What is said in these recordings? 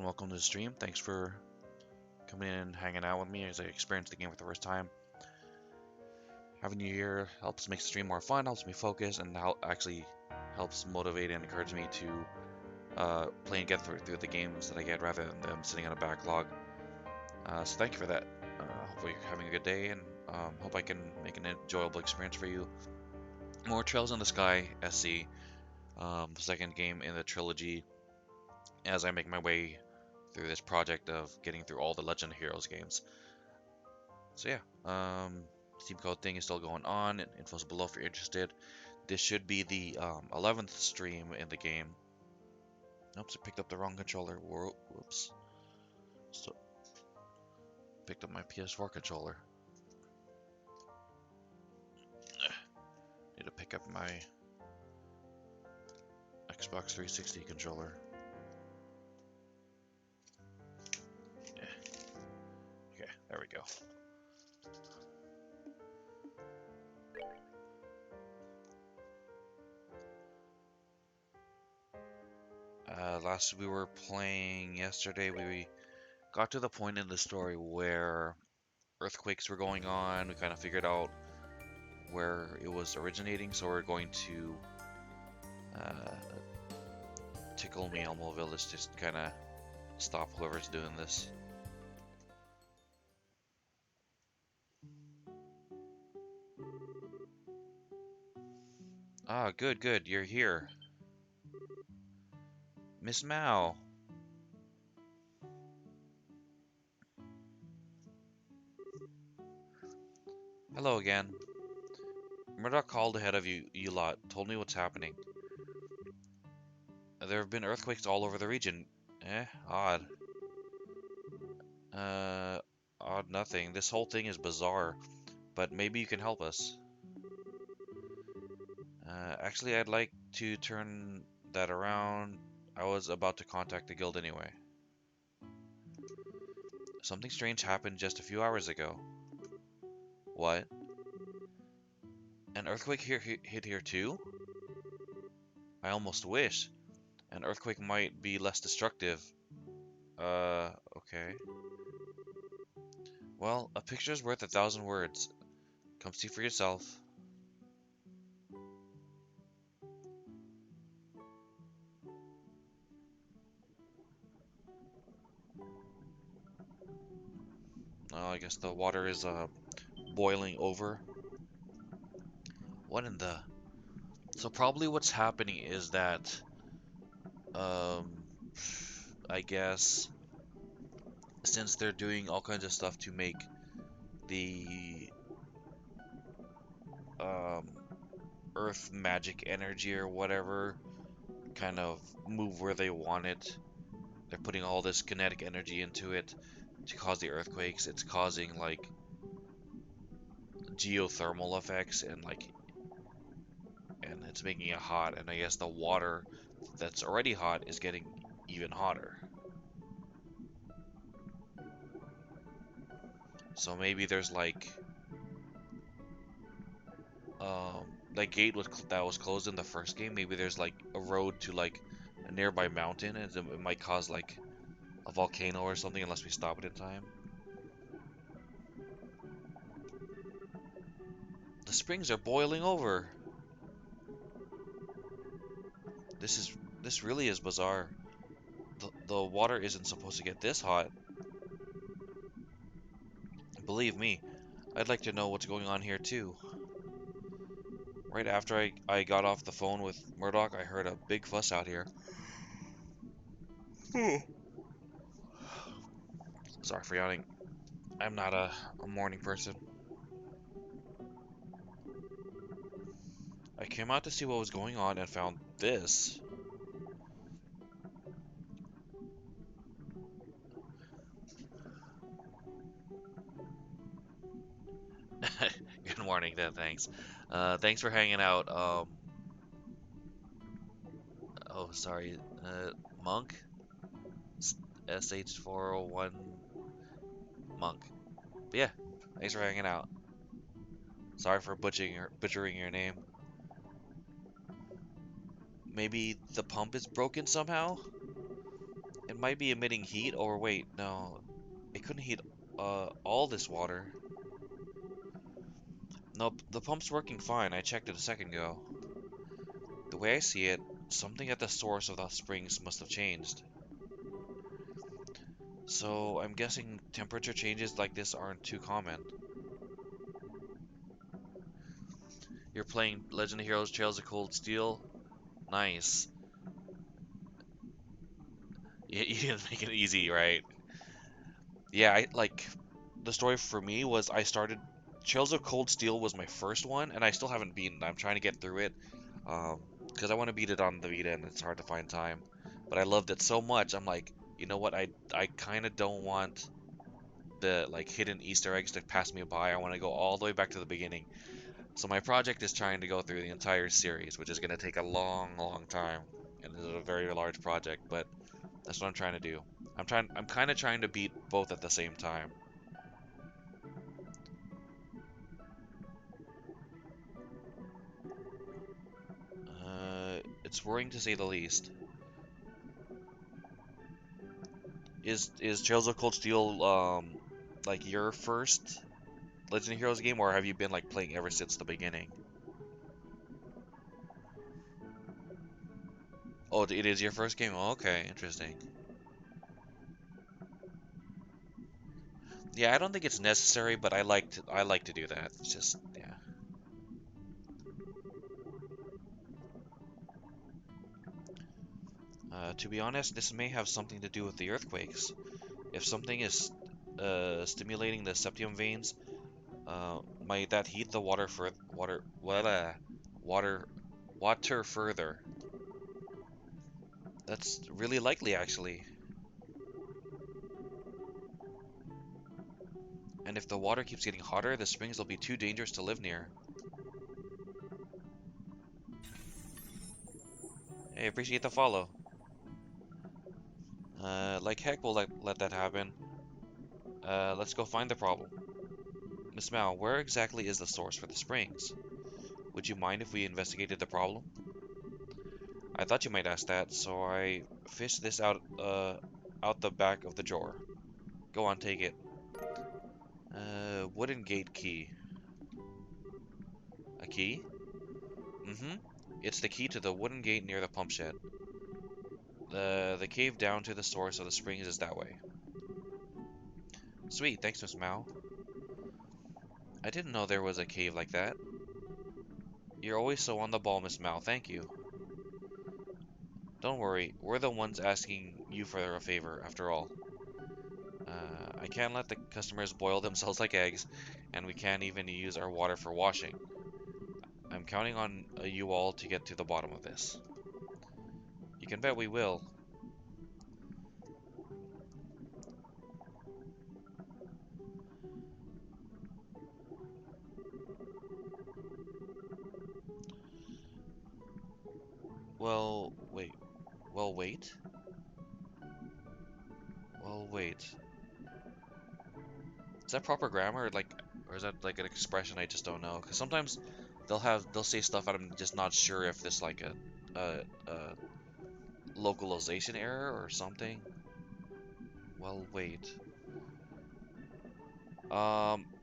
everyone, welcome to the stream. Thanks for coming in and hanging out with me as I experience the game for the first time. Having you here helps make the stream more fun, helps me focus, and actually helps motivate and encourage me to play and get through the games that I get rather than them sitting on a backlog. So thank you for that. Hopefully you're having a good day, and hope I can make an enjoyable experience for you. More Trails in the Sky SC, second game in the trilogy as I make my way through this project of getting through all the Legend of Heroes games. So yeah, Steam code thing is still going on. Info's below if you're interested. This should be the 11th stream in the game. Oops, I picked up the wrong controller. Whoops. So, picked up my PS4 controller. Need to pick up my Xbox 360 controller. Okay, there we go. Last we were playing yesterday, we got to the point in the story where earthquakes were going on. We kind of figured out where it was originating, so we're going to Tickle Me Elmo Village, just kind of stop whoever's doing this. Ah, good, you're here. Miss Mao. Hello again. Murdoch called ahead of you lot, told me what's happening. There have been earthquakes all over the region. Odd. Odd nothing. This whole thing is bizarre, but maybe you can help us. Actually, I'd like to turn that around. I was about to contact the guild anyway. Something strange happened just a few hours ago. What? An earthquake hit here too? I almost wish. An earthquake might be less destructive. Okay. Well, a picture's worth 1,000 words. Come see for yourself. Oh, I guess the water is boiling over. What in the... So probably what's happening is that I guess since they're doing all kinds of stuff to make the earth magic energy or whatever kind of move where they want it, they're putting all this kinetic energy into it to cause the earthquakes. It's causing like geothermal effects and it's making it hot, and I guess the water that's already hot is getting even hotter. So maybe there's like that gate that was closed in the first game. Maybe there's like a road to like a nearby mountain, and it might cause like a volcano or something unless we stop it in time. The springs are boiling over. This really is bizarre. The water isn't supposed to get this hot. Believe me, I'd like to know what's going on here too. Right after I got off the phone with Murdoch, I heard a big fuss out here. Sorry for yawning. I'm not a morning person. I came out to see what was going on and found this. Good morning, then. Thanks. Thanks for hanging out. Oh, sorry. Monk? SH401 Monk. But yeah, thanks for hanging out. Sorry for butchering your name. Maybe the pump is broken somehow? It might be emitting heat, or wait, no. It couldn't heat all this water. Nope, the pump's working fine. I checked it a second ago. The way I see it, something at the source of the springs must have changed. So I'm guessing temperature changes like this aren't too common. You're playing Legend of Heroes Trails of Cold Steel? Nice. You didn't make it easy, right? Yeah, the story for me was I started Trails of Cold Steel was my first one, and I still haven't beaten it. I'm trying to get through it, because I want to beat it on the Vita, and it's hard to find time. But I loved it so much, I'm like, you know what? I kind of don't want the like hidden Easter eggs to pass me by. I want to go all the way back to the beginning. So my project is trying to go through the entire series, which is going to take a long, long time, and it's a very large project. But that's what I'm trying to do. I'm kind of trying to beat both at the same time. It's worrying to say the least. Is Trails of Cold Steel like your first Legend of Heroes game, or have you been like playing ever since the beginning? Oh, it is your first game. Oh, okay, interesting. Yeah, I don't think it's necessary, but I like to do that. It's just yeah. To be honest, this may have something to do with the earthquakes. If something is stimulating the septium veins, might that heat the water water further? That's really likely, actually. And if the water keeps getting hotter, the springs will be too dangerous to live near. Hey, appreciate the follow. Like heck we'll let that happen. Let's go find the problem. Miss Mao, where exactly is the source for the springs? Would you mind if we investigated the problem? I thought you might ask that, so I fished this out the back of the drawer. Go on, take it. Wooden gate key. A key? Mm-hmm. It's the key to the wooden gate near the pump shed. The cave down to the source of the springs is that way. Sweet, thanks, Miss Mao. I didn't know there was a cave like that. You're always so on the ball, Miss Mao, thank you. Don't worry, we're the ones asking you for a favor, after all. I can't let the customers boil themselves like eggs, and we can't even use our water for washing. I'm counting on you all to get to the bottom of this. You can bet we will. Well, wait. Well, wait. Well, wait. Is that proper grammar, or is that like an expression I just don't know? Because sometimes they'll say stuff and I'm just not sure if this like a localization error or something. Well, wait.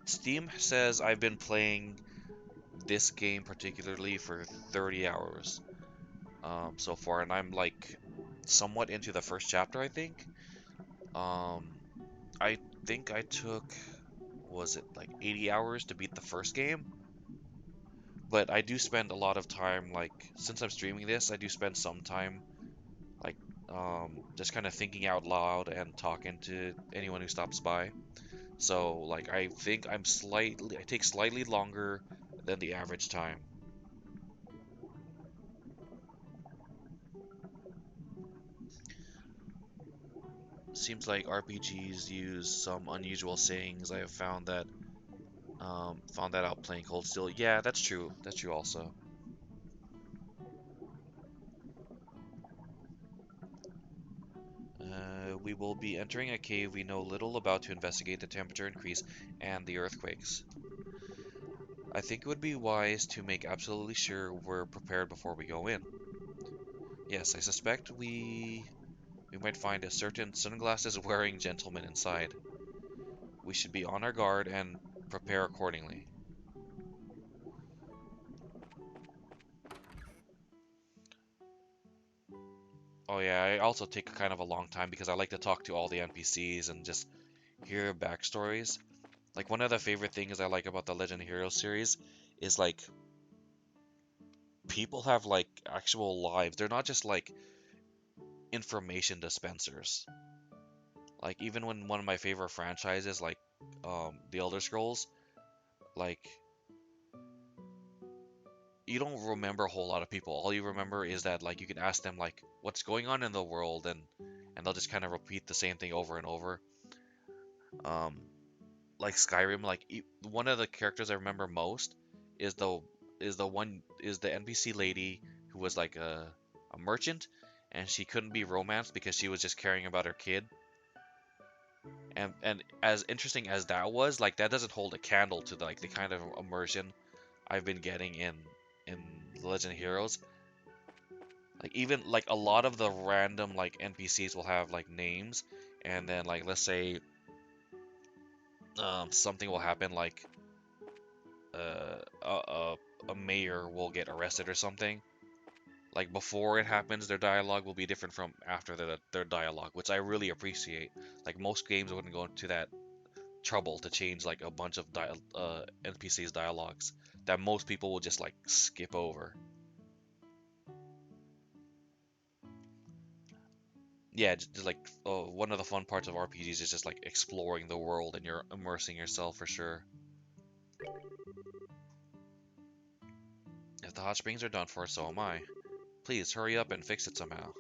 Steam says I've been playing this game particularly for 30 hours so far, and I'm like somewhat into the first chapter, I think. Um, I think I took, was it like 80 hours to beat the first game? But I do spend a lot of time, like, since I'm streaming this, I do spend some time, like, just kind of thinking out loud and talking to anyone who stops by. So, like, I think I take slightly longer than the average time. Seems like RPGs use some unusual sayings. I have found that out playing Cold Steel. Yeah, that's true. That's true also. We will be entering a cave we know little about to investigate the temperature increase and the earthquakes. I think it would be wise to make absolutely sure we're prepared before we go in. Yes, I suspect we We might find a certain sunglasses-wearing gentleman inside. We should be on our guard and prepare accordingly. Oh yeah, I also take kind of a long time because I like to talk to all the NPCs and just hear backstories. Like one of the favorite things I like about the Legend of Heroes series is like people have like actual lives. They're not just like information dispensers. Like even when one of my favorite franchises like The Elder Scrolls, like you don't remember a whole lot of people. All you remember is that like you can ask them like what's going on in the world and they'll just kind of repeat the same thing over and over. Um like Skyrim, like one of the characters I remember most is the NPC lady who was like a merchant and she couldn't be romanced because she was just caring about her kid. And as interesting as that was, like that doesn't hold a candle to like the kind of immersion I've been getting in Legend of Heroes. Like even like a lot of the random like NPCs will have like names, and then like let's say something will happen like uh, a, a a mayor will get arrested or something. Like before it happens, their dialogue will be different from after their dialogue, which I really appreciate. Like most games wouldn't go into that trouble to change like a bunch of NPCs dialogues that most people will just like skip over. Yeah, just like one of the fun parts of RPGs is just like exploring the world and you're immersing yourself for sure. If the hot springs are done for, so am I. Please hurry up and fix it somehow.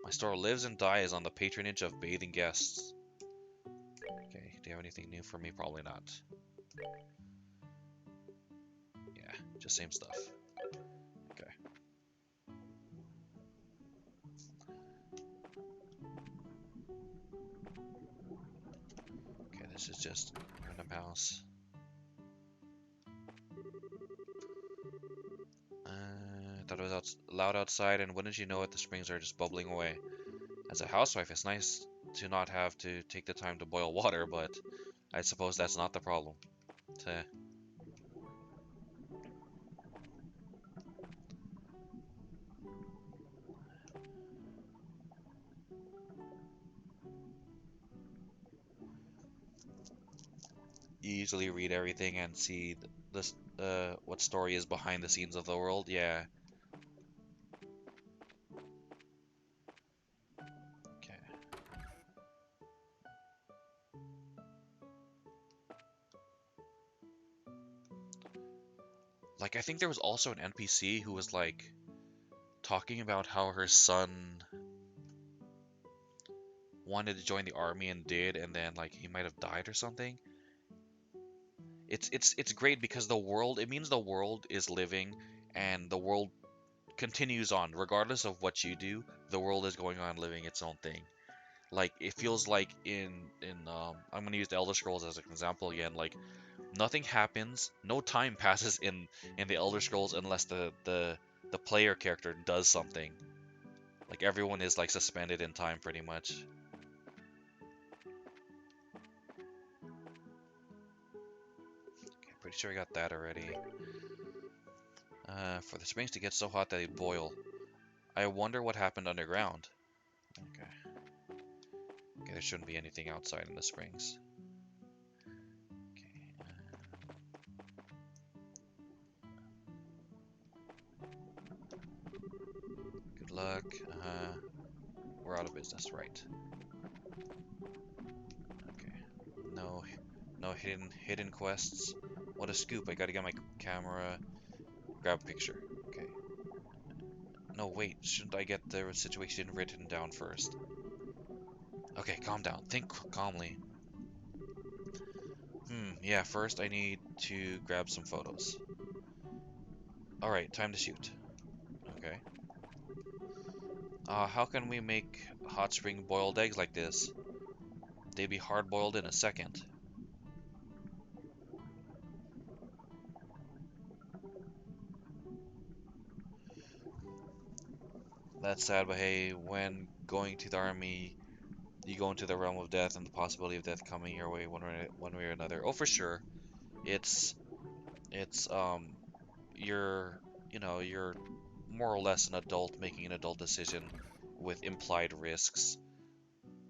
My store lives and dies on the patronage of bathing guests. Okay, do you have anything new for me? Probably not. Yeah, just same stuff. Okay. Okay, this is just random house. Thought it was loud outside, and wouldn't you know it, the springs are just bubbling away. As a housewife, it's nice to not have to take the time to boil water, but I suppose that's not the problem. Teh. You usually read everything and see this what story is behind the scenes of the world. Yeah. Okay. Like I think there was also an NPC who was like talking about how her son wanted to join the army and did, and then like he might have died or something. It's great because the world, it means the world is living and the world continues on regardless of what you do. The world is going on living its own thing. Like it feels like in I'm gonna use the Elder Scrolls as an example again. Like nothing happens, no time passes in the Elder Scrolls unless the player character does something. Like everyone is like suspended in time pretty much. Okay, pretty sure I got that already. For the springs to get so hot that they boil. I wonder what happened underground. Okay. Okay, there shouldn't be anything outside in the springs. Okay. Good luck. We're out of business, right? Okay. No, no hidden quests. What a scoop! I gotta get my camera, grab a picture. Okay. No, wait. Shouldn't I get the situation written down first? Okay, calm down. Think calmly. Yeah, first I need to grab some photos. Alright, time to shoot. Okay. How can we make hot spring boiled eggs like this? They'd be hard boiled in a second. That's sad, but hey, when going to the army, you go into the realm of death and the possibility of death coming your way one way or another. Oh, for sure. It's you're you're more or less an adult making an adult decision with implied risks.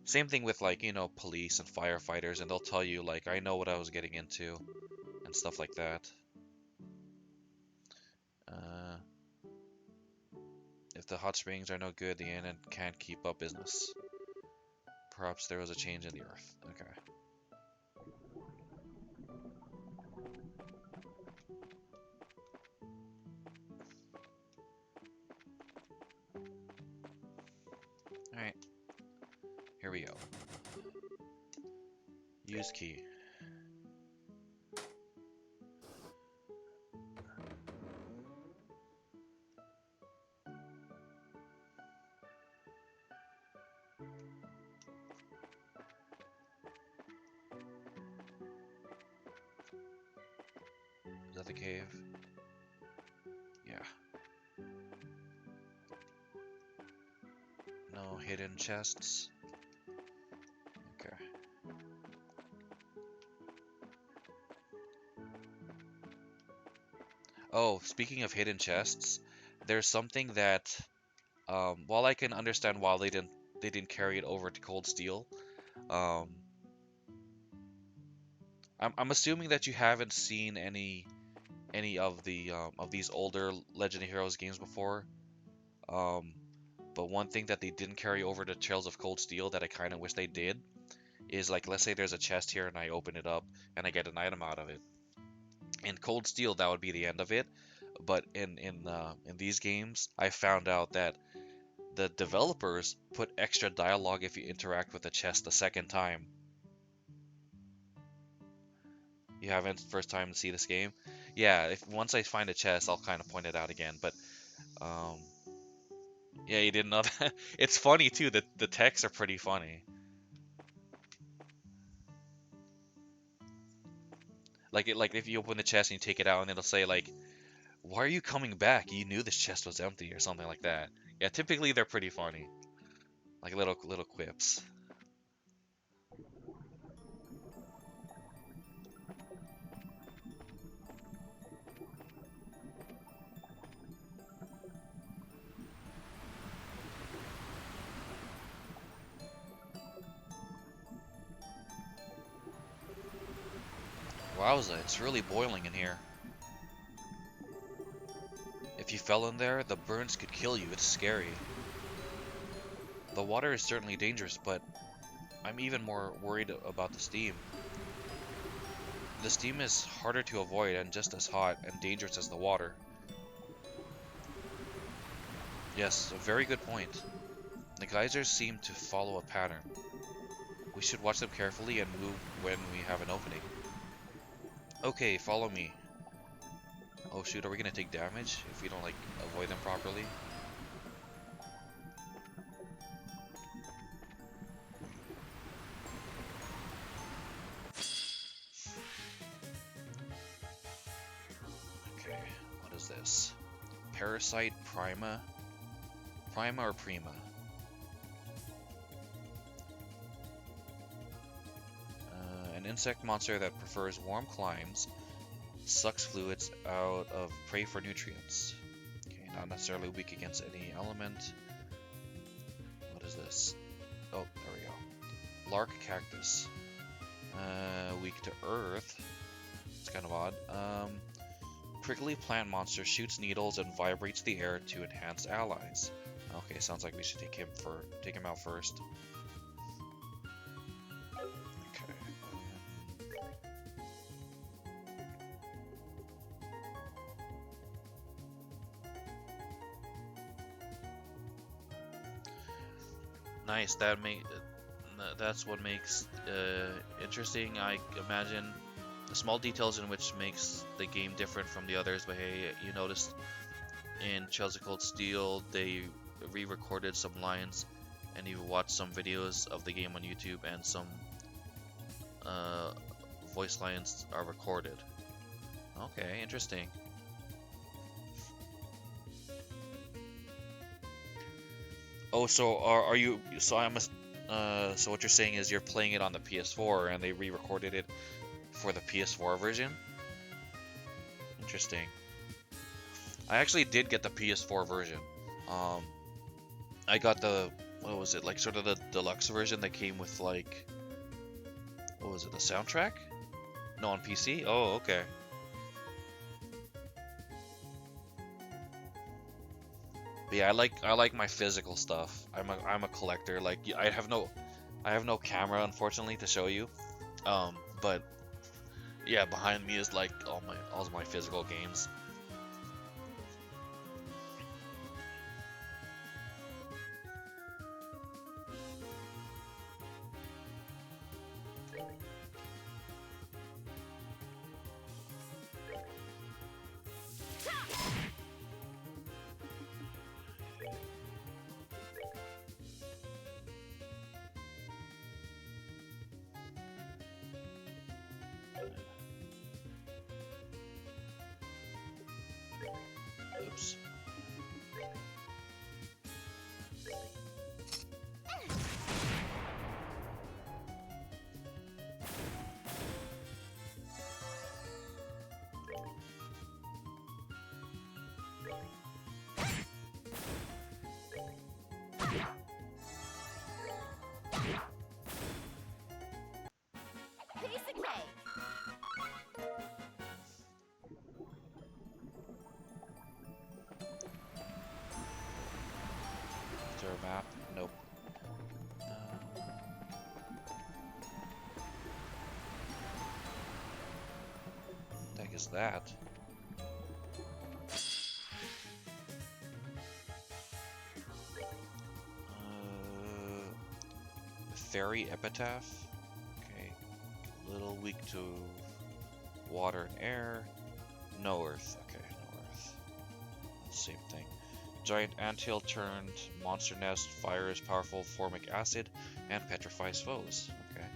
Same thing with like, police and firefighters, and they'll tell you like, I know what I was getting into and stuff like that. Uh, if the hot springs are no good, the inn can't keep up business. Perhaps there was a change in the earth. Okay. Alright, here we go. Use key. Is that the cave? Yeah. No hidden chests. Okay. Oh, speaking of hidden chests, there's something that, while I can understand why they didn't carry it over to Cold Steel, um, I'm assuming that you haven't seen any of these older Legend of Heroes games before. Um, but one thing that they didn't carry over to Trails of Cold Steel that I kind of wish they did is, like, let's say there's a chest here and I open it up and I get an item out of it. In Cold Steel, that would be the end of it. But in these games, I found out that the developers put extra dialogue if you interact with the chest the second time. You haven't first time to see this game? Yeah, if once I find a chest, I'll kind of point it out again. But um, yeah, you didn't know that. It's funny too. The texts are pretty funny. Like if you open the chest and you take it out, and it'll say like, "Why are you coming back? You knew this chest was empty," or something like that. Yeah, typically they're pretty funny, like little quips. Wowza, it's really boiling in here. If you fell in there, the burns could kill you. It's scary. The water is certainly dangerous, but I'm even more worried about the steam. The steam is harder to avoid and just as hot and dangerous as the water. Yes, a very good point. The geysers seem to follow a pattern. We should watch them carefully and move when we have an opening. Okay, follow me. Oh shoot, are we gonna take damage if we don't, like, avoid them properly? Okay, what is this? Parasite Prima? Prima or Prima? An insect monster that prefers warm climes, sucks fluids out of prey for nutrients. Okay, not necessarily weak against any element. What is this? Oh, there we go. Lark cactus. Weak to earth. It's kind of odd. Prickly plant monster shoots needles and vibrates the air to enhance allies. Okay, sounds like we should take him out first. Okay. Nice. That's what makes interesting. I imagine the small details in which makes the game different from the others. But hey, you noticed in Trails of Cold Steel they re-recorded some lines, and you watched some videos of the game on YouTube, and some voice lines are recorded. Okay, interesting. Oh, so are you? So so what you're saying is you're playing it on the PS4 and they re-recorded it for the PS4 version? Interesting. I actually did get the PS4 version. Um, I got the, what was it, like sort of the deluxe version that came with like, what was it, the soundtrack? No, on PC? Oh, okay. But yeah, I like my physical stuff. I'm a collector. Like I have no camera unfortunately to show you. But yeah, behind me is like all my physical games. Oops. Piece of cake. Is there a map? Nope. The heck is that? Fairy epitaph. Okay. A little weak to water and air. No earth. Okay, no earth. Same thing. Giant anthill turned monster nest fires powerful formic acid and petrifies foes. Okay.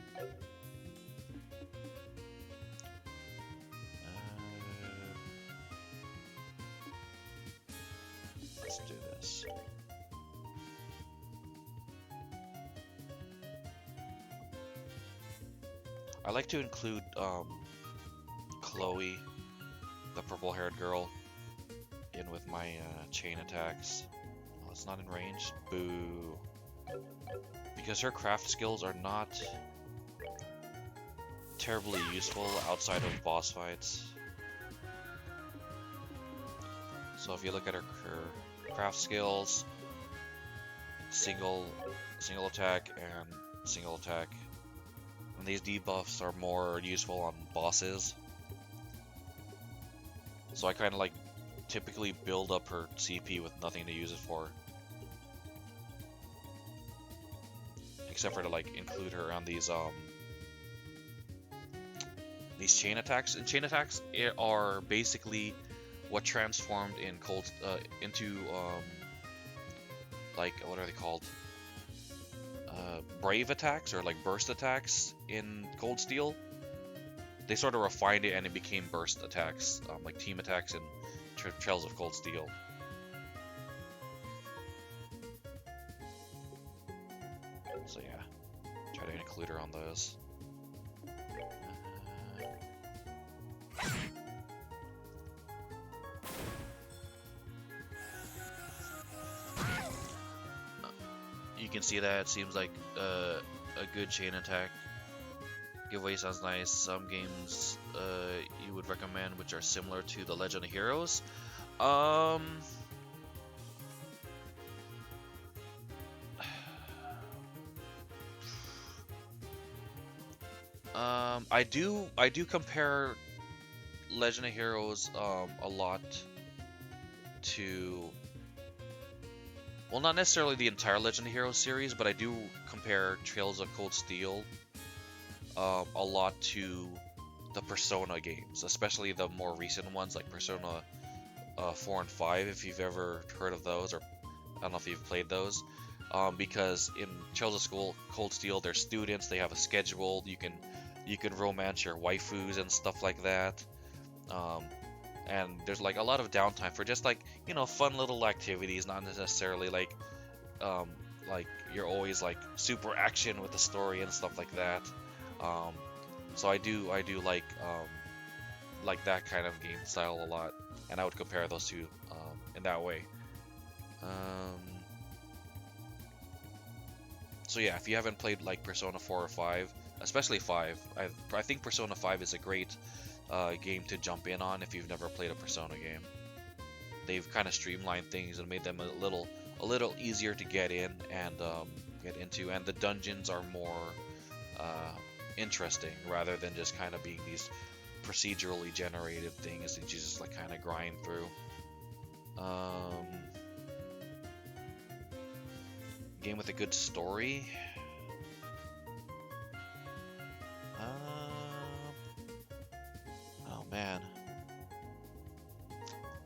Let's do this. I like to include Chloe, the purple-haired girl, in with my chain attacks. Oh, it's not in range. Boo. Because her craft skills are not terribly useful outside of boss fights. So if you look at her craft skills, single attack and single attack. And these debuffs are more useful on bosses. So I kind of like typically build up her CP with nothing to use it for. Except for to like include her on these chain attacks. And chain attacks are basically what transformed in into like, what are they called? Brave attacks or like burst attacks in Cold Steel. They sort of refined it and it became burst attacks, like team attacks in Trails of Cold Steel. So yeah, try to include her on those. You can see that it seems like a good chain attack. Giveaway sounds nice. Some games you would recommend which are similar to the Legend of Heroes. I do compare Legend of Heroes a lot to, well, not necessarily the entire Legend of Heroes series, but I do compare Trails of Cold Steel a lot to the Persona games, especially the more recent ones like Persona 4 and 5, if you've ever heard of those, or I don't know if you've played those. Because in Trails of Cold Steel, they're students, they have a schedule, you can romance your waifus and stuff like that. Um, and there's like a lot of downtime for just like, fun little activities, not necessarily like um, like you're always like super action with the story and stuff like that. Um, so I do like that kind of game style a lot, and I would compare those two in that way. Um, so yeah, if you haven't played like Persona 4 or 5, especially 5, I think Persona 5 is a great game to jump in on if you've never played a Persona game. They've kind of streamlined things and made them a little easier to get in and get into, and the dungeons are more uh, interesting rather than just kind of being these procedurally generated things that you just like kind of grind through. Um, Game with a good story. Oh man,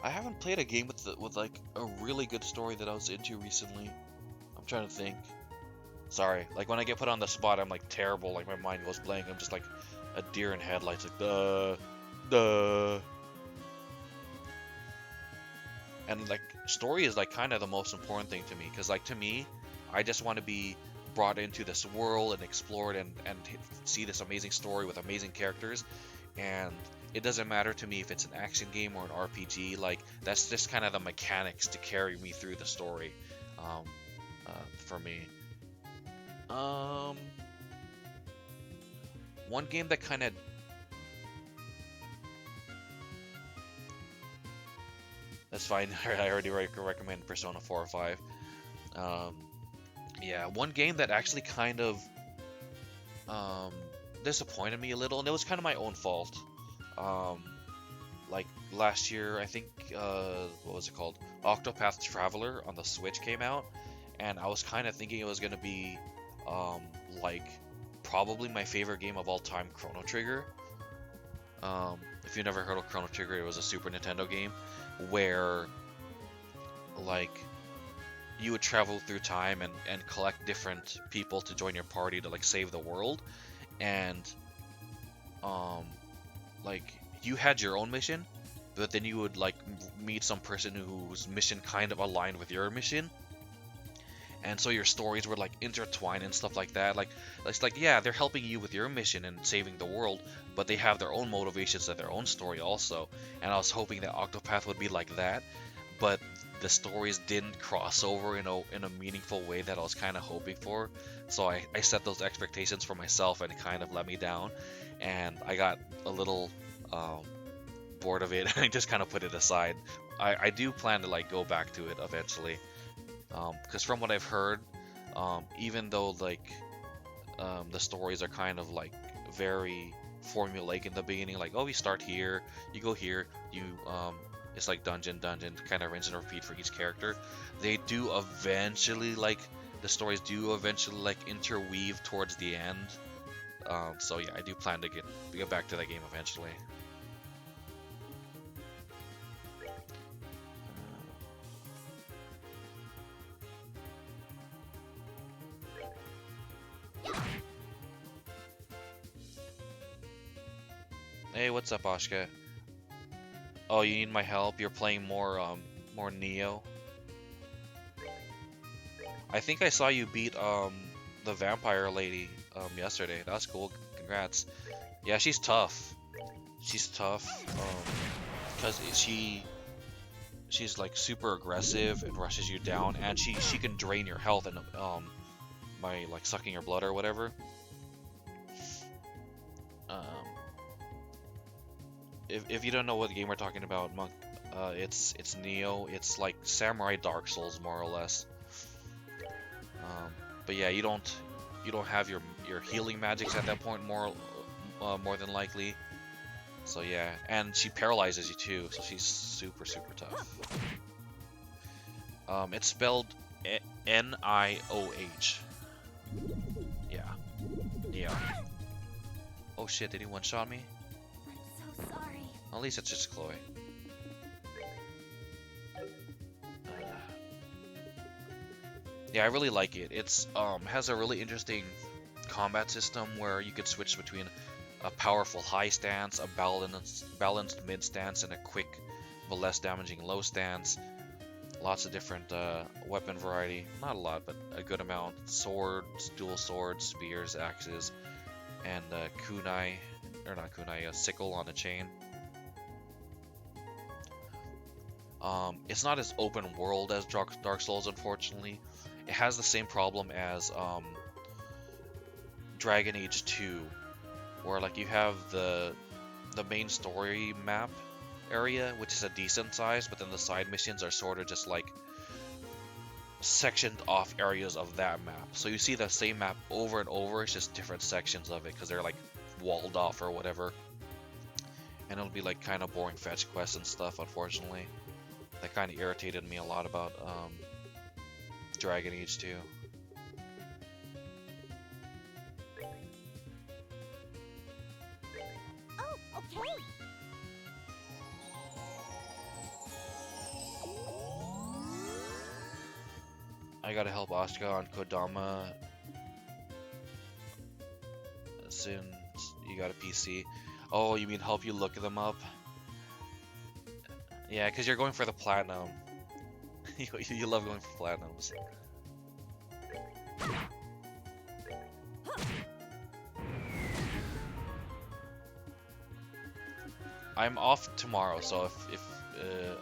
I haven't played a game with like a really good story that I was into recently. I'm trying to think. Sorry, like when I get put on the spot, I'm like terrible. Like my mind goes blank. I'm just like a deer in headlights. Like duh. And like story is like kind of the most important thing to me, because like to me, I just want to be brought into this world and explore it and see this amazing story with amazing characters. And it doesn't matter to me if it's an action game or an RPG. Like that's just kind of the mechanics to carry me through the story. Um, for me. Um, One game that kind of that's fine. I already recommend Persona 4 or 5. Um, yeah, one game that actually kind of um, disappointed me a little, and it was kind of my own fault. Um, like last year, I think, what was it called? Octopath Traveler on the Switch came out, and I was kind of thinking it was gonna be um, like probably my favorite game of all time, Chrono Trigger. If you never heard of Chrono Trigger, it was a Super Nintendo game where like you would travel through time and collect different people to join your party to like save the world, and um like you had your own mission, but then you would like meet some person whose mission kind of aligned with your mission, and so your stories were like intertwined and stuff like that. Like it's like, yeah, they're helping you with your mission and saving the world, but they have their own motivations and their own story also. And I was hoping that Octopath would be like that, but the stories didn't cross over in a meaningful way that I was kind of hoping for. So I set those expectations for myself, and it kind of let me down, and I got a little um, bored of it and I just kind of put it aside. I do plan to like go back to it eventually, because from what I've heard, even though like the stories are kind of like very formulaic in the beginning, like, oh, you start here, you go here, you it's like dungeon kind of rinse and repeat for each character. They do eventually like the stories do eventually like interweave towards the end. So yeah, I do plan to get back to that game eventually. Hey, what's up, Ashka? Oh, you need my help? You're playing more Neo. I think I saw you beat the vampire lady yesterday. That's cool. Congrats. Yeah, she's tough. She's tough. Because she's like super aggressive and rushes you down, and she can drain your health and by like sucking your blood or whatever. Um, if you don't know what game we're talking about, Monk, it's Neo. It's like Samurai Dark Souls more or less. But yeah, you don't have your healing magics at that point more than likely. So yeah, and she paralyzes you too, so she's super tough. It's spelled Nioh. Yeah, yeah. Oh shit, did he one-shot me? I'm so sorry. At least it's just Chloe. Yeah, I really like it. It's has a really interesting combat system where you could switch between a powerful high stance, a balanced mid stance, and a quick but less damaging low stance. Lots of different weapon variety. Not a lot, but a good amount. Swords, dual swords, spears, axes, and kunai, or not kunai, a sickle on a chain. It's not as open world as Dark Souls, unfortunately. It has the same problem as Dragon Age 2, where like you have the main story map area, which is a decent size, but then the side missions are sort of just like sectioned off areas of that map. So you see the same map over and over, it's just different sections of it because they're like walled off or whatever. And it'll be like kind of boring fetch quests and stuff, unfortunately. That kind of irritated me a lot about Dragon Age 2. Oh, okay. I gotta help Asuka on Kodama since you got a PC. Oh, you mean help you look them up? Yeah, because you're going for the platinum. You love going for platinums. I'm off tomorrow, so if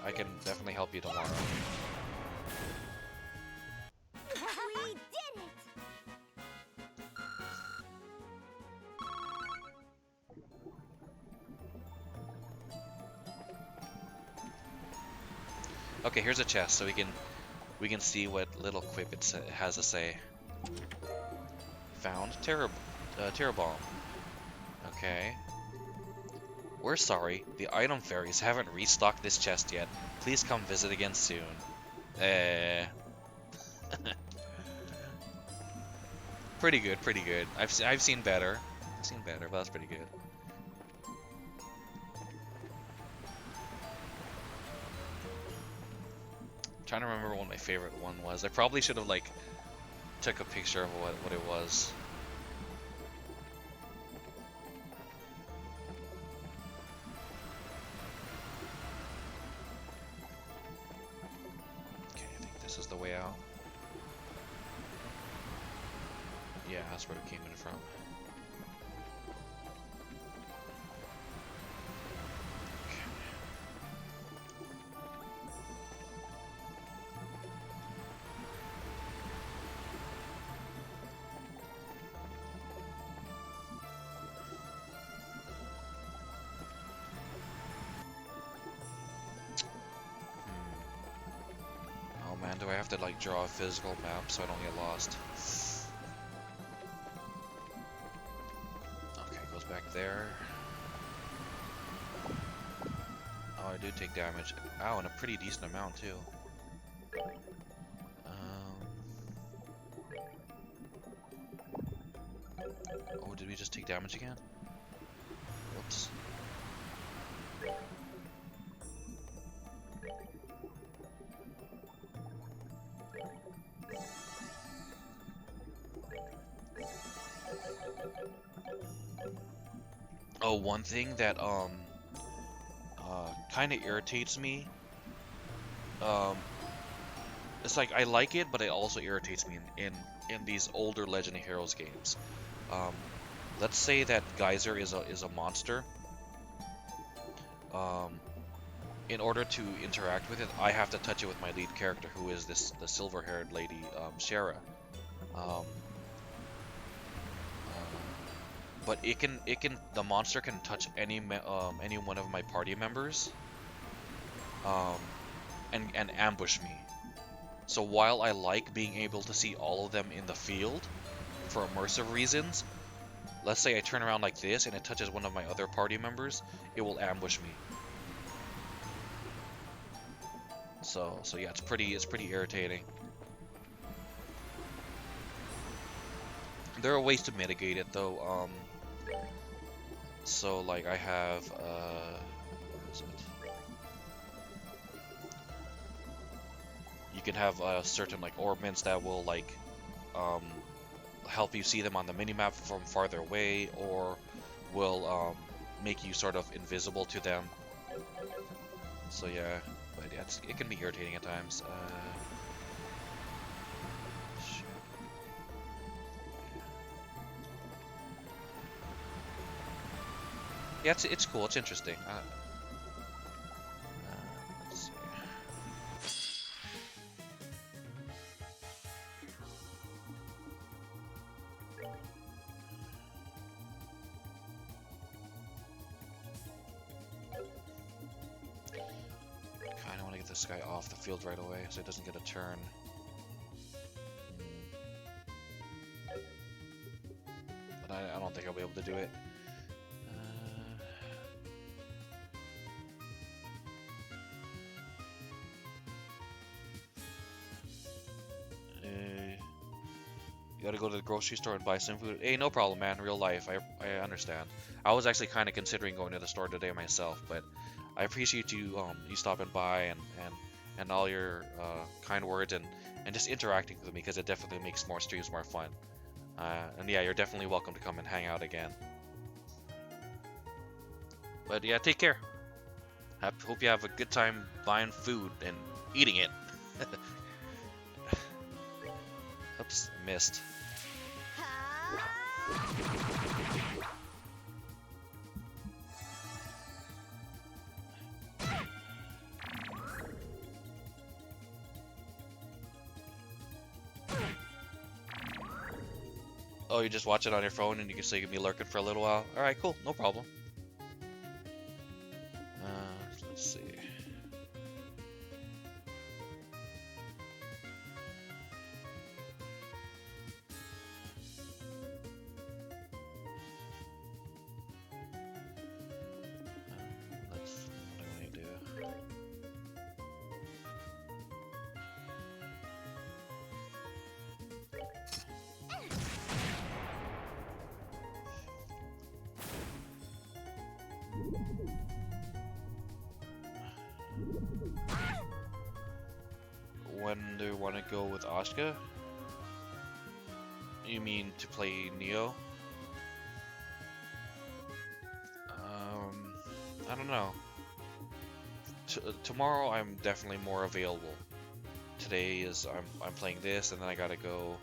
I can definitely help you tomorrow. We did it! Okay, here's a chest, so we can see what little quip it has to say. Found Terror Bomb. Okay. We're sorry, the item fairies haven't restocked this chest yet. Please come visit again soon. Pretty good, pretty good. I've seen better. I've seen better, but that's pretty good. Trying to remember what my favorite one was. I probably should have like took a picture of what it was. Okay, I think this is the way out. Yeah, that's where it came in from. Man, do I have to like draw a physical map so I don't get lost? Okay, it goes back there. Oh, I do take damage. Ow, and a pretty decent amount too. Oh, did we just take damage again? Whoops. Oh, one thing that kind of irritates me. It's like I like it, but it also irritates me in these older Legend of Heroes games. Let's say that Geyser is a monster. In order to interact with it, I have to touch it with my lead character, who is the silver-haired lady, Shara. But the monster can touch any one of my party members, and ambush me. So while I like being able to see all of them in the field for immersive reasons, let's say I turn around like this and it touches one of my other party members, it will ambush me. So yeah, it's pretty irritating. There are ways to mitigate it though. So like I have where is it? You can have certain like orbments that will like help you see them on the minimap from farther away, or will make you sort of invisible to them. So yeah, but yeah, it can be irritating at times. Shit. Yeah, it's cool. It's interesting. Let's see. Kind of want to get this guy off the field right away so he doesn't get a turn. But I don't think I'll be able to do it. You gotta go to the grocery store and buy some food. Hey, no problem, man. Real life. I understand. I was actually kind of considering going to the store today myself, but I appreciate you you stopping by and all your kind words and just interacting with me, because it definitely makes more streams more fun. And yeah, you're definitely welcome to come and hang out again. But yeah, take care. Hope you have a good time buying food and eating it. Oops, missed. Oh, you just watch it on your phone and you can be lurking for a little while? Alright, cool, no problem. Let's see. What do I do? When do you want to go with Asuka? You mean to play Neo? I don't know. Tomorrow I'm definitely more available. Today is I'm playing this, and then I gotta go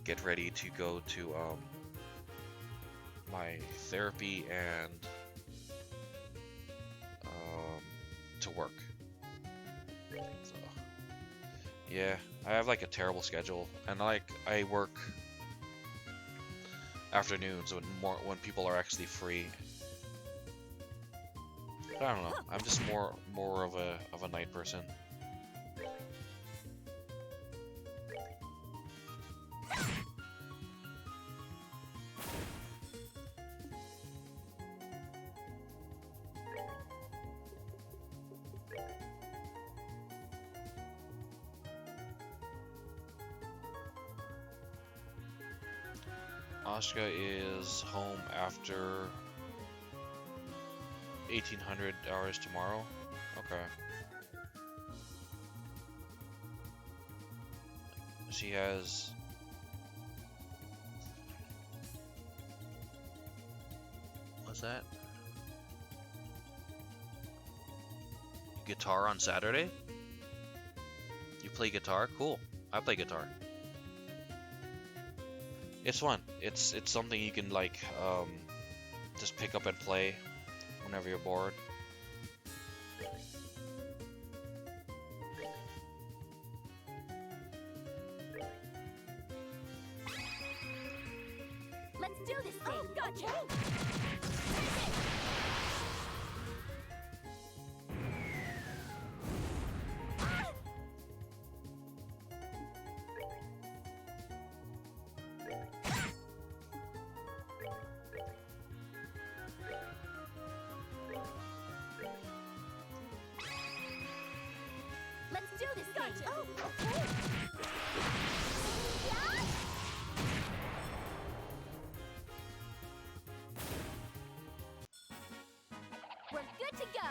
get ready to go to my therapy and to work. So, yeah, I have like a terrible schedule, and I work afternoons when people are actually free. But I don't know. I'm just more of a night person. Asuka is home after 1800 hours tomorrow. Okay. She has... What's that? Guitar on Saturday? You play guitar? Cool. I play guitar. It's fun. It's something you can like just pick up and play whenever you're bored. Let's do this thing. Oh, gotcha. Let's do this thing. Gotcha. Oh, okay. Yeah. We're good to go.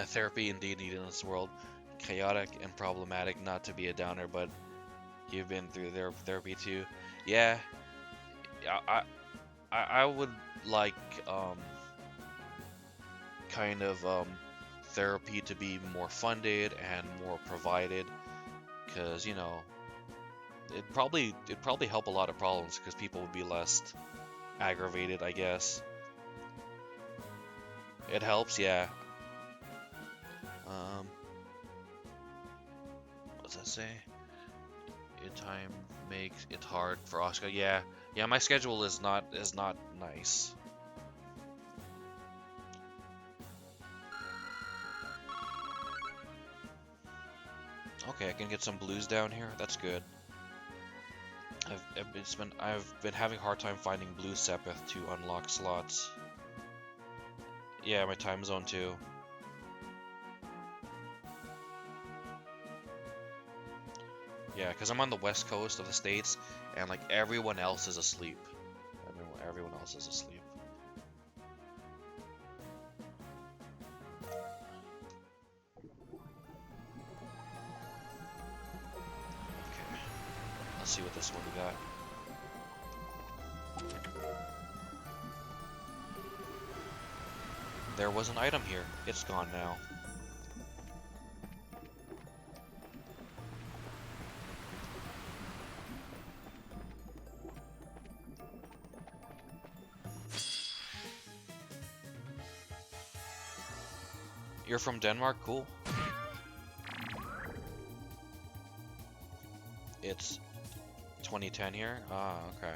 Therapy indeed needed in this world. Chaotic and problematic, not to be a downer, but you've been through therapy too. Yeah, I would like kind of therapy to be more funded and more provided, because you know it'd probably help a lot of problems because people would be less aggravated, I guess. It helps, yeah. Um, what's that say? In time makes it hard for Oscar. Yeah, yeah. My schedule is not nice. Okay, I can get some blues down here. That's good. I've been having a hard time finding blue Sepith to unlock slots. Yeah, my time zone too. Yeah, because I'm on the west coast of the States, and like everyone else is asleep. Everyone else is asleep. Okay, let's see what this one we got. There was an item here. It's gone now. You're from Denmark? Cool. It's 2010 here? Ah, okay.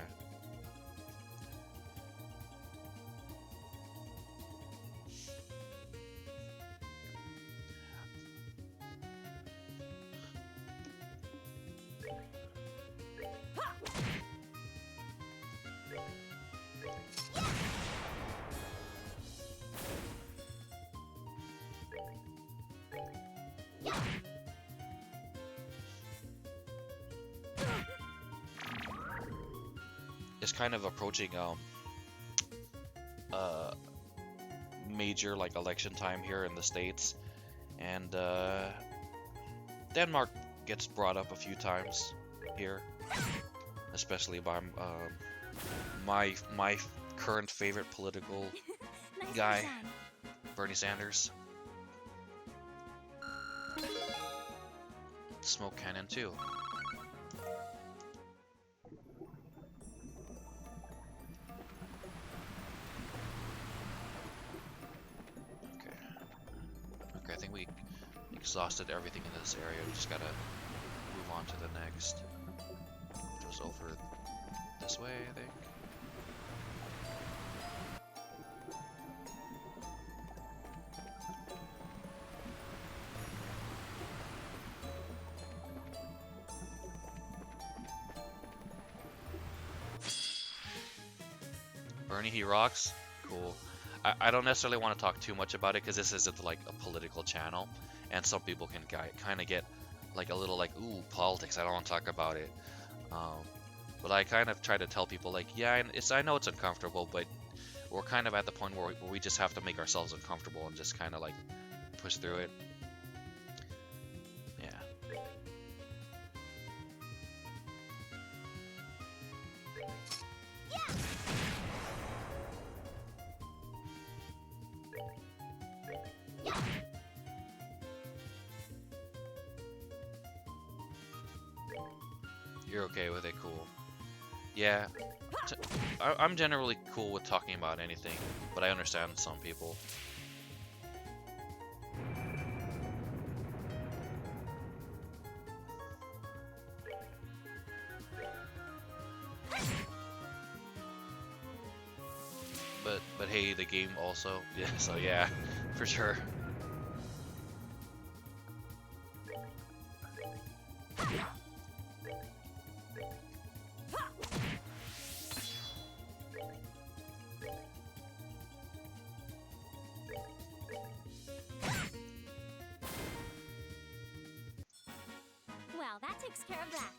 It's kind of approaching major like election time here in the States, and Denmark gets brought up a few times here, especially by my current favorite political Nice guy, design. Bernie Sanders. Smoke cannon too. Okay. Okay, I think we exhausted everything in this area. We just gotta move on to the next. Which was over this way, I think. Bernie, he rocks. Cool. I don't necessarily want to talk too much about it because this isn't like a political channel, and some people can kind of get like a little like, ooh, politics. I don't want to talk about it. But I kind of try to tell people like, yeah, I know it's uncomfortable, but we're kind of at the point where we just have to make ourselves uncomfortable and just kind of like push through it. Yeah. You're okay with it, cool. Yeah, I'm generally cool with talking about anything, but I understand some people. But hey, the game also, yeah. So yeah, for sure. Well, that takes care of that.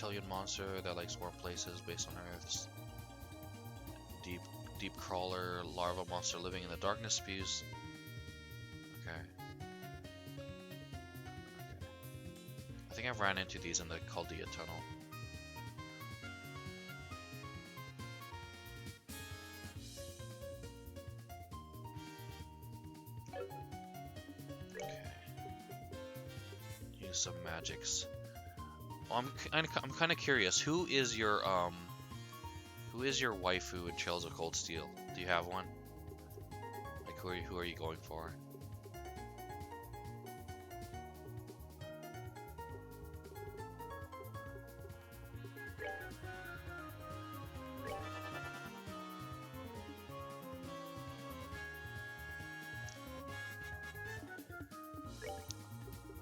reptilian monster that likes warm places based on Earth's deep crawler larva monster living in the darkness spews. Okay. I think I've ran into these in the Chaldea tunnel. Okay. Use some magics. Well, I'm kind of curious. Who is your waifu in Trails of Cold Steel? Do you have one? Like who are you going for?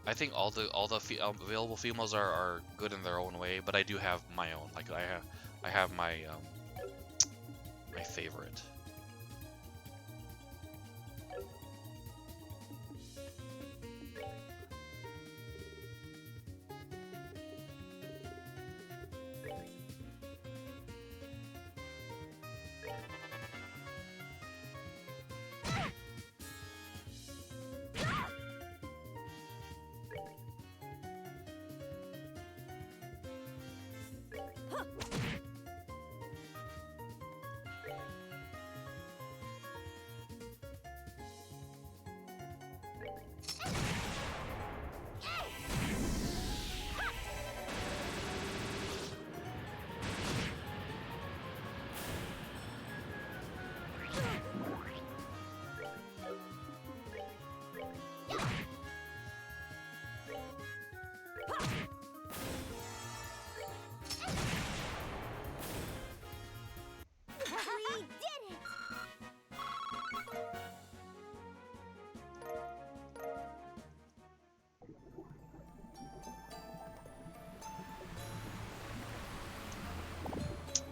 I think all the available females are good in their own way, but I do have my own. Like I have my my favorite. We did it!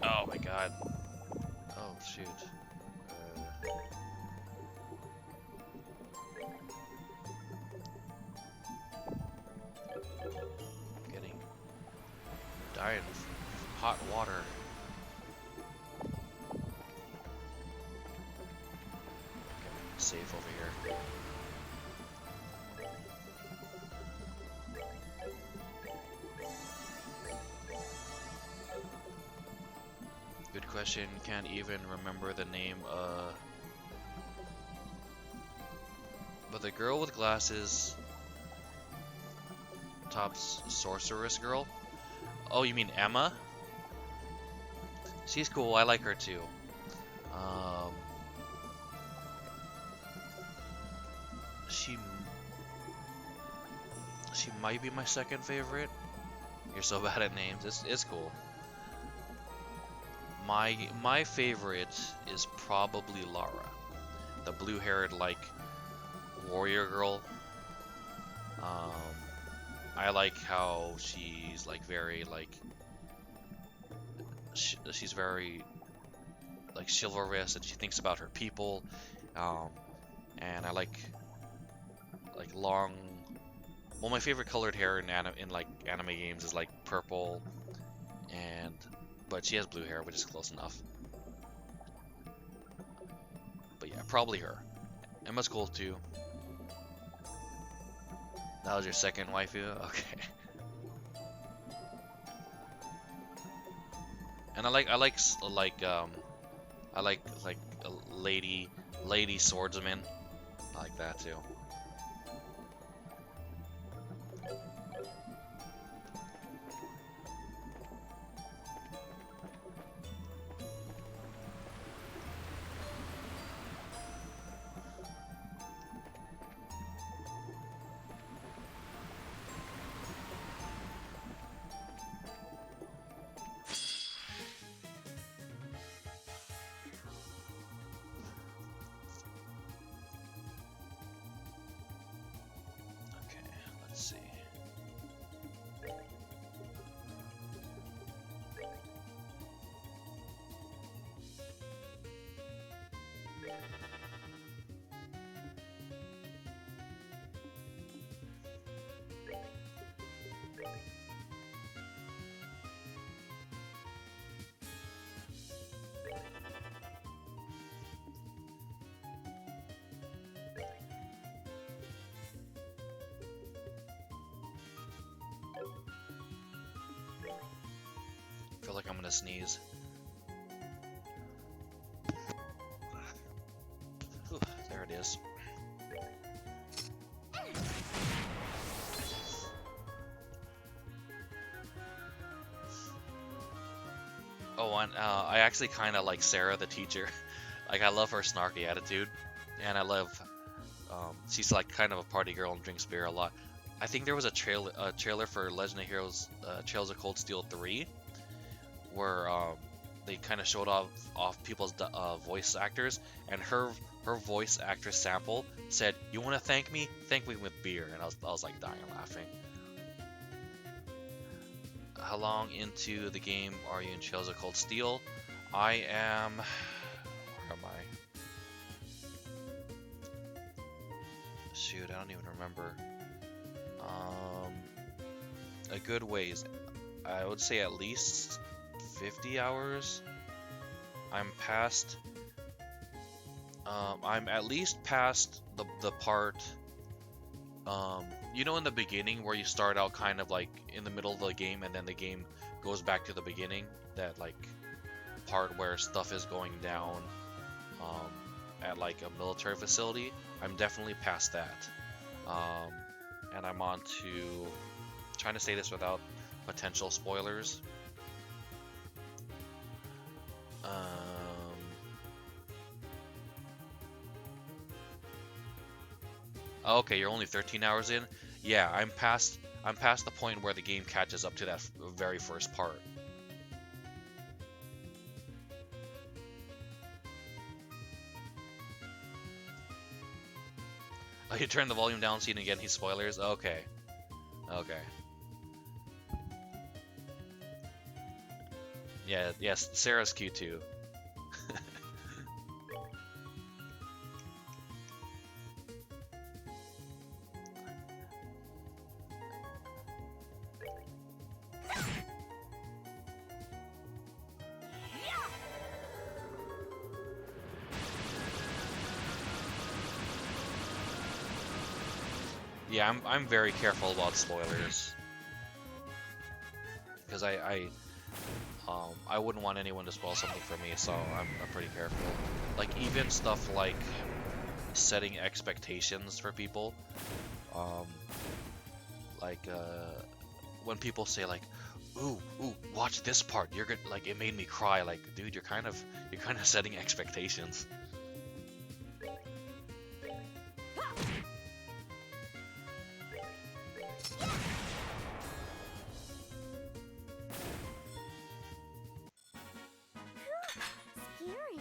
Oh my god. Oh shoot. Getting dying of hot water. Safe over here. Good question. Can't even remember the name. But the girl with glasses, top sorceress girl. Oh, you mean Emma? She's cool. I like her too. She might be my second favorite. You're so bad at names. It's cool. My favorite is probably Lara, the blue-haired like warrior girl. I like how she's like very like she's very like chivalrous and she thinks about her people. And I like long. Well, my favorite colored hair in like anime games is like purple, but she has blue hair, which is close enough. But yeah, probably her. Emma's cool too. That was your second waifu? Okay. And I like a lady swordsman. I like that too. gonna sneeze. Whew, there it is. Oh, and I actually kind of like Sarah, the teacher. Like, I love her snarky attitude, and I love she's like kind of a party girl and drinks beer a lot. I think there was a trailer for Legend of Heroes Trails of Cold Steel 3 where they kind of showed off people's voice actors, and her voice actress sample said, "You want to thank me? Thank me with beer." And I was like dying laughing. How long into the game are you in Trails of Cold Steel? I am. Where am I? Shoot, I don't even remember. A good ways. I would say at least 50 hours. I'm past. I'm at least past the part. You know, in the beginning where you start out kind of like in the middle of the game, and then the game goes back to the beginning. That like part where stuff is going down. At like a military facility. I'm definitely past that. And I'm on to trying to say this without potential spoilers. Okay, you're only 13 hours in. Yeah, I'm past the point where the game catches up to that very first part. Oh, you turn the volume down so you didn't get any spoilers? Okay. Okay. Yeah, yes, Sarah's cute too. Yeah, I'm very careful about spoilers because I wouldn't want anyone to spoil something for me, so I'm pretty careful. Like even stuff like setting expectations for people, like when people say like, "Ooh, watch this part," you're gonna like it made me cry. Like, dude, you're kind of setting expectations. Scary.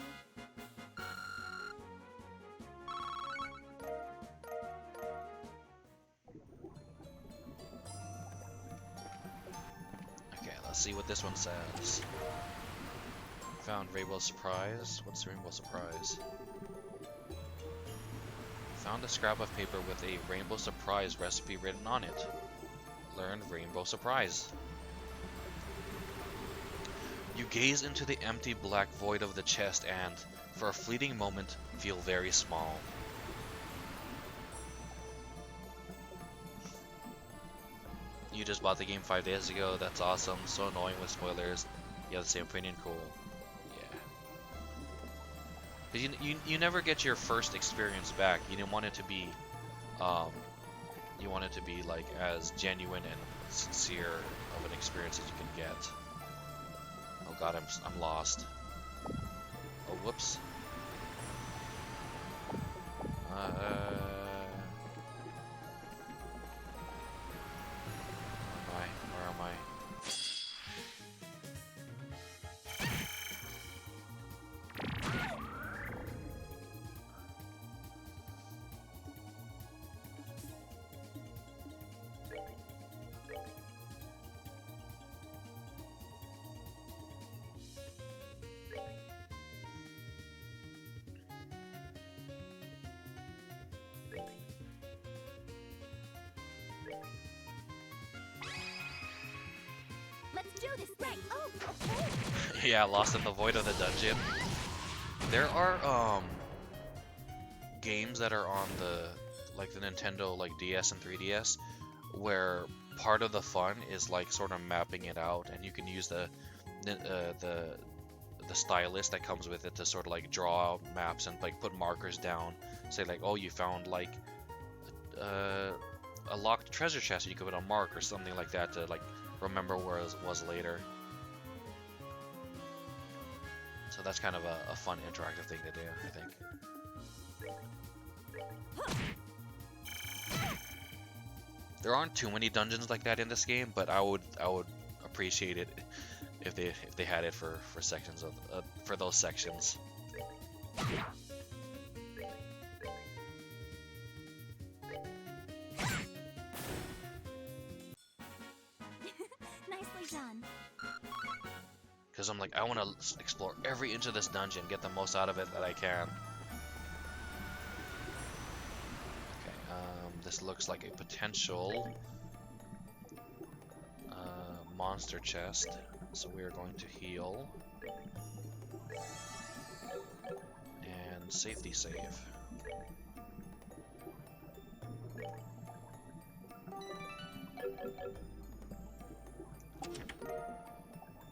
Okay, let's see what this one says. Found Rainbow Surprise. What's Rainbow Surprise? Found a scrap of paper with a Rainbow Surprise recipe written on it. Learned Rainbow Surprise. You gaze into the empty black void of the chest and, for a fleeting moment, feel very small. You just bought the game 5 days ago. That's awesome. So annoying with spoilers. You have the same opinion. Cool. Yeah. 'Cause you never get your first experience back. You didn't want it to be, you want it to be like as genuine and sincere of an experience as you can get. Oh god, I'm lost. Oh whoops. Where am I? Let's do this thing. Oh, okay. Yeah, lost in the void of the dungeon. There are games that are on the Nintendo like DS and 3DS where part of the fun is like sort of mapping it out, and you can use the the stylus that comes with it to sort of like draw out maps and like put markers down. Say like, oh, you found like a locked treasure chest, and you could put a mark or something like that to like remember where it was later. So that's kind of a fun interactive thing to do, I think. There aren't too many dungeons like that in this game, but I would appreciate it if they had it for sections of for those sections. Nicely done. Because I'm like, I want to explore every inch of this dungeon, get the most out of it that I can. This looks like a potential monster chest, so we are going to heal and safety save.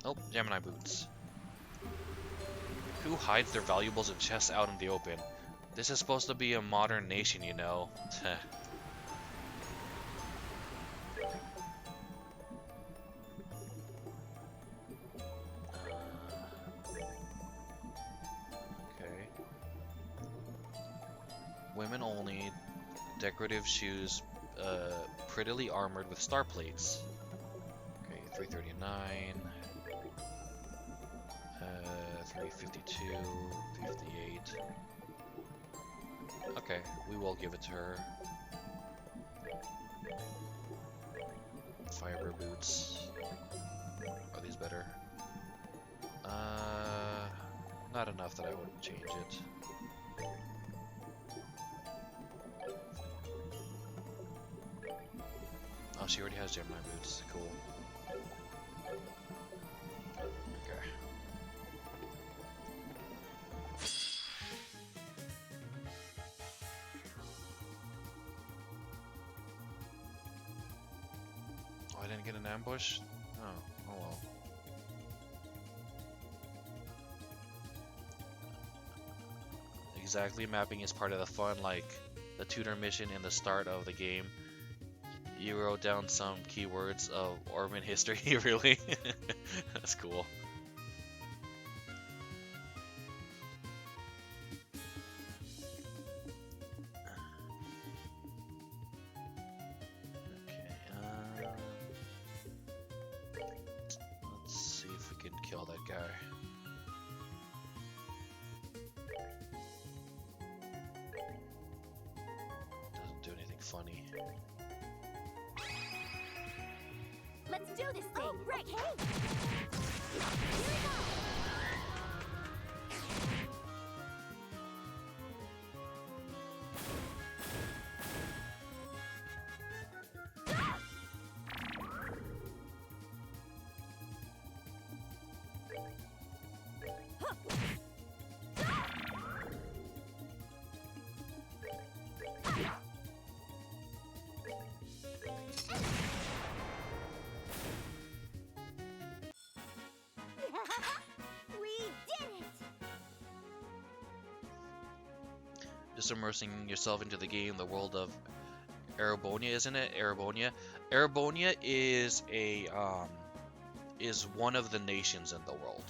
Nope, Gemini boots. Who hides their valuables in chests out in the open? This is supposed to be a modern nation, you know. Okay. Women only. Decorative shoes, prettily armored with star plates. Okay, 339. 352, 58. Okay, we will give it to her. Fiber boots. Are these better? Not enough that I wouldn't change it. Oh, she already has Gemini boots. Cool. Okay. Oh, I didn't get an ambush? Oh well. Exactly, mapping is part of the fun, like the tutor mission in the start of the game. You wrote down some keywords of Orban history, really? That's cool. Okay, let's see if we can kill that guy. Doesn't do anything funny. Let's do this thing. Oh, right. Okay. Here we go. Just immersing yourself into the game, the world of Erebonia, isn't it? Erebonia. Erebonia is a is one of the nations in the world.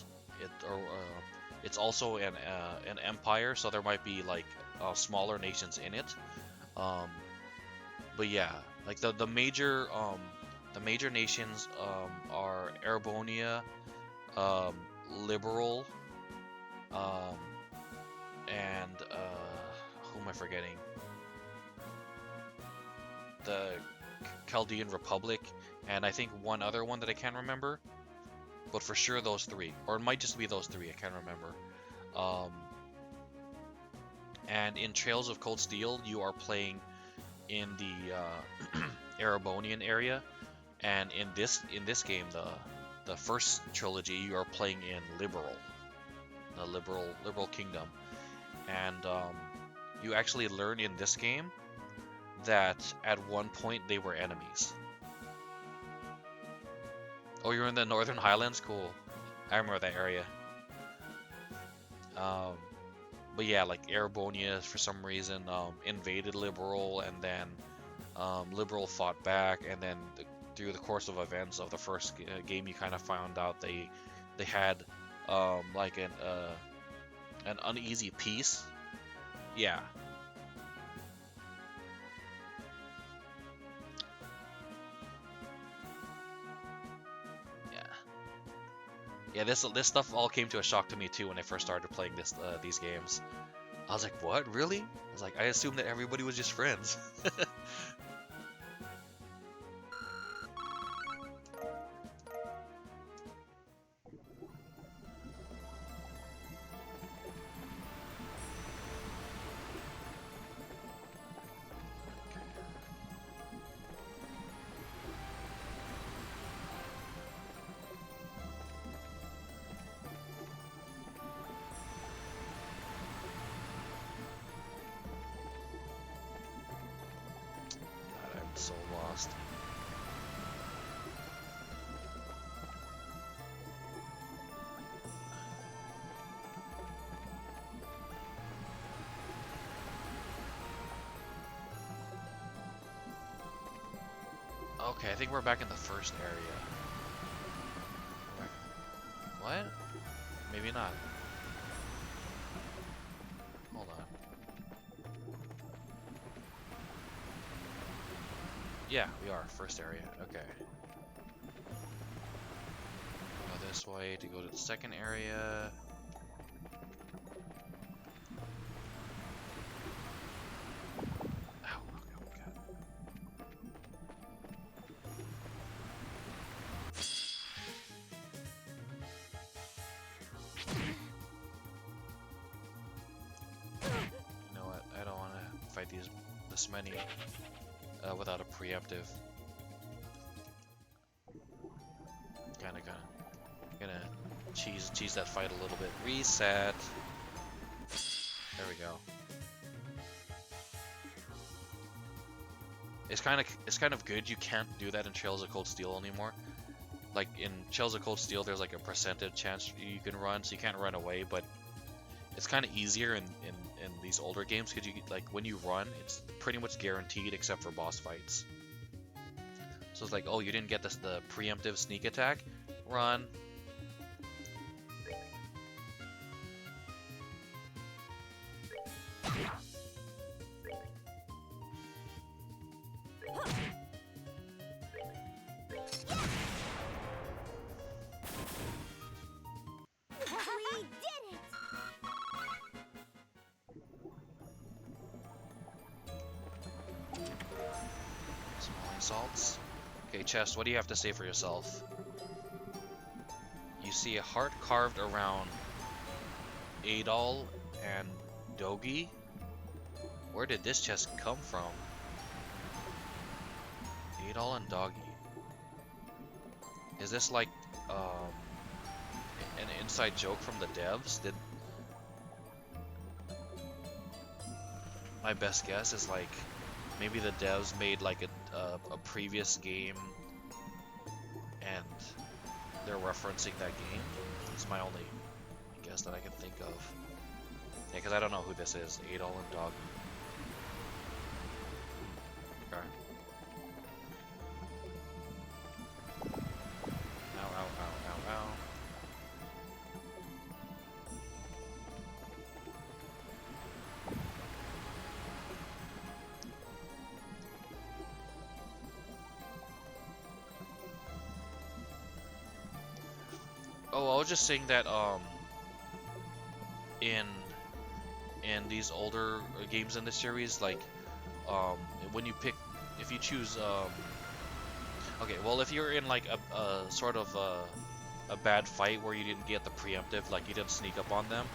It's also an empire, so there might be like smaller nations in it. But yeah, like the major nations are Erebonia, Liberal, and who am I forgetting? The Chaldean Republic, and I think one other one that I can't remember. But for sure those three, or it might just be those three. I can't remember. And in Trails of Cold Steel, you are playing in the Erebonian area, and in this game, the first trilogy, you are playing in Liberal, the Liberal Kingdom, and you actually learn in this game that at one point they were enemies. Oh, you're in the Northern Highlands? Cool. I remember that area. But yeah, like Erebonia for some reason invaded Liberal, and then Liberal fought back, and then through the course of events of the first game, you kind of found out they had like an uneasy peace. Yeah. Yeah. Yeah, this stuff all came to a shock to me too when I first started playing these games. I was like, what? Really? I was like, I assumed that everybody was just friends. God, I'm so lost. Okay, I think we're back in the first area. What? Maybe not. Hold on. Yeah, we are. First area. Okay. Go this way to go to the second area. Ow, okay, God. You know what? I don't want to fight this many without a preemptive. Gonna cheese that fight a little bit. Reset. There we go. It's kind of good you can't do that in Trails of Cold Steel anymore. Like in Trails of Cold Steel, there's like a percentage chance you can run, so you can't run away. But it's kind of easier in these older games because you like when you run, it's pretty much guaranteed except for boss fights. So it's like, oh, you didn't get the preemptive sneak attack, run. We did it! Small insults. Okay, Chest, what do you have to say for yourself? You see a heart carved around Adol and Dogi? Where did this chest come from? Adol and Doggy. Is this like an inside joke from the devs? Did my best guess is like maybe the devs made like a previous game and they're referencing that game. It's my only guess that I can think of. Yeah, because I don't know who this is. Adol and Doggy. Okay. Ow, ow, ow, ow, ow. Oh, I was just saying that in these older games in the series, like when you pick, if you choose okay, well, if you're in like a sort of a bad fight where you didn't get the preemptive, like you didn't sneak up on them,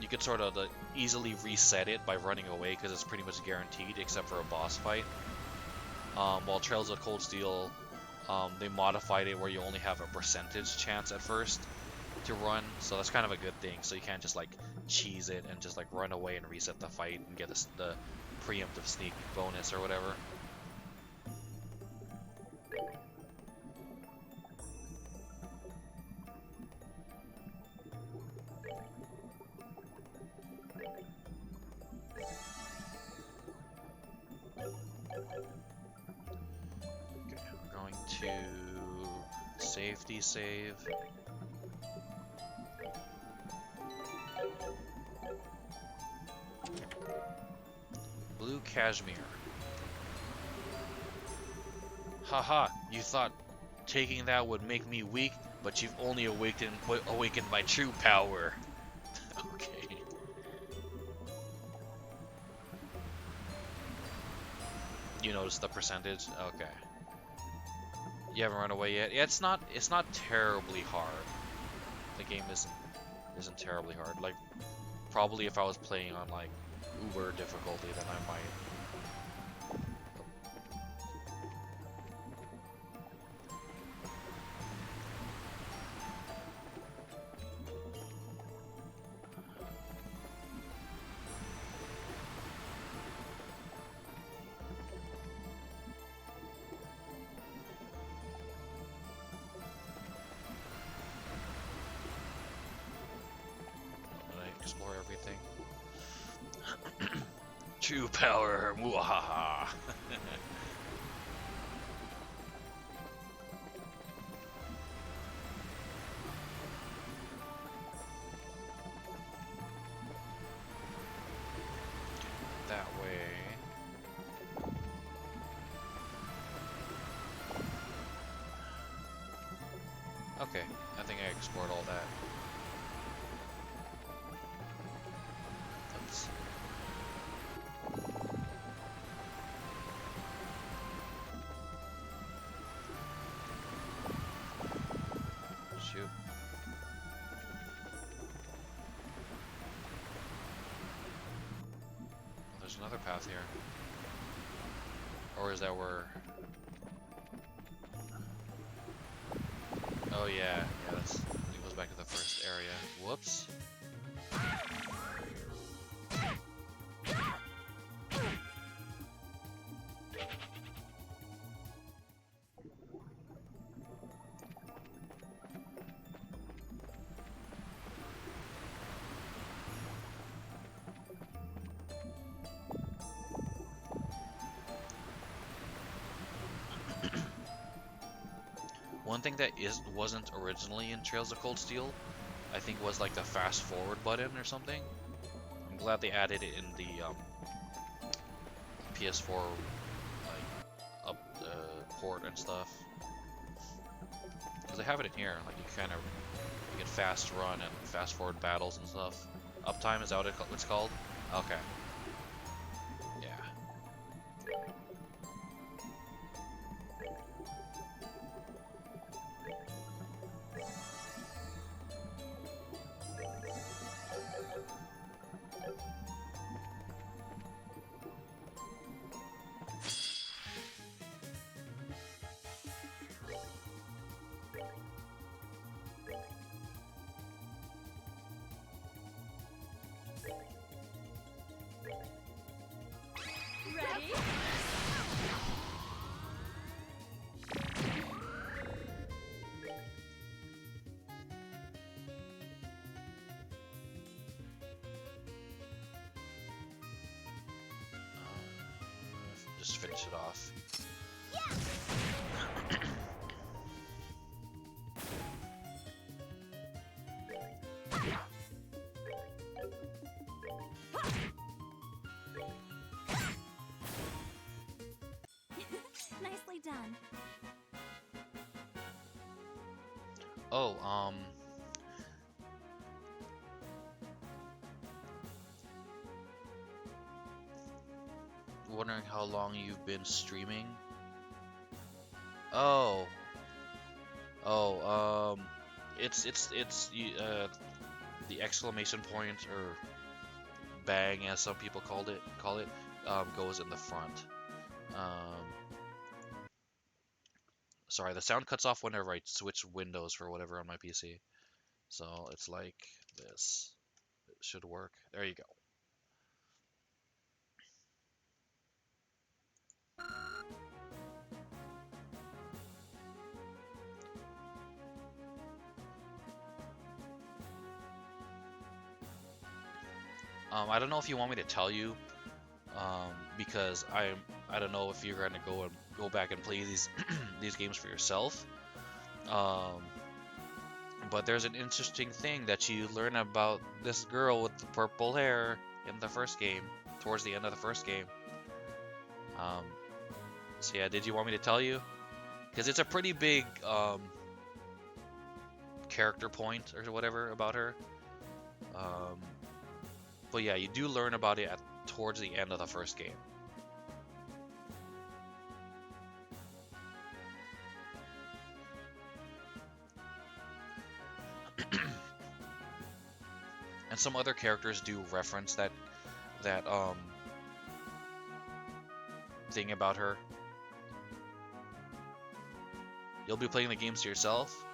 you could sort of easily reset it by running away because it's pretty much guaranteed except for a boss fight. While Trails of Cold Steel, they modified it where you only have a percentage chance at first to run, so that's kind of a good thing. So you can't just like cheese it and just like run away and reset the fight and get the preemptive sneak bonus or whatever. Safety save. Blue cashmere. Haha, you thought taking that would make me weak, but you've only awakened my true power. Okay. You notice the percentage? Okay. You haven't run away yet? Yeah, it's not terribly hard. The game isn't terribly hard. Like, probably if I was playing on like uber difficulty, then I might. Explore everything. True power, muahaha. That way. Okay, I think I explored all that. Oops. Shoot. There's another path here. Or is that where... Oh yeah, it goes back to the first area. Whoops. One thing that wasn't originally in Trails of Cold Steel, I think, was like the fast forward button or something. I'm glad they added it in the PS4 like port and stuff. Because they have it in here, like you can fast run and fast forward battles and stuff. Uptime, is that what it's called? Okay. Yeah. Ready? Just finish it off. Nicely done. Oh, wondering how long you've been streaming? Oh. Oh, it's the exclamation point or bang, as some people call it, goes in the front. Sorry, the sound cuts off whenever I switch windows for whatever on my PC. So it's like this. It should work. There you go. I don't know if you want me to tell you, because I don't know if you're gonna go back and play these these games for yourself. Um, but there's an interesting thing that you learn about this girl with the purple hair in the first game, towards the end of the first game. Um, so yeah, did you want me to tell you? Because it's a pretty big character point or whatever about her. Um, but yeah, you do learn about it towards the end of the first game. And some other characters do reference that thing about her. You'll be playing the games yourself?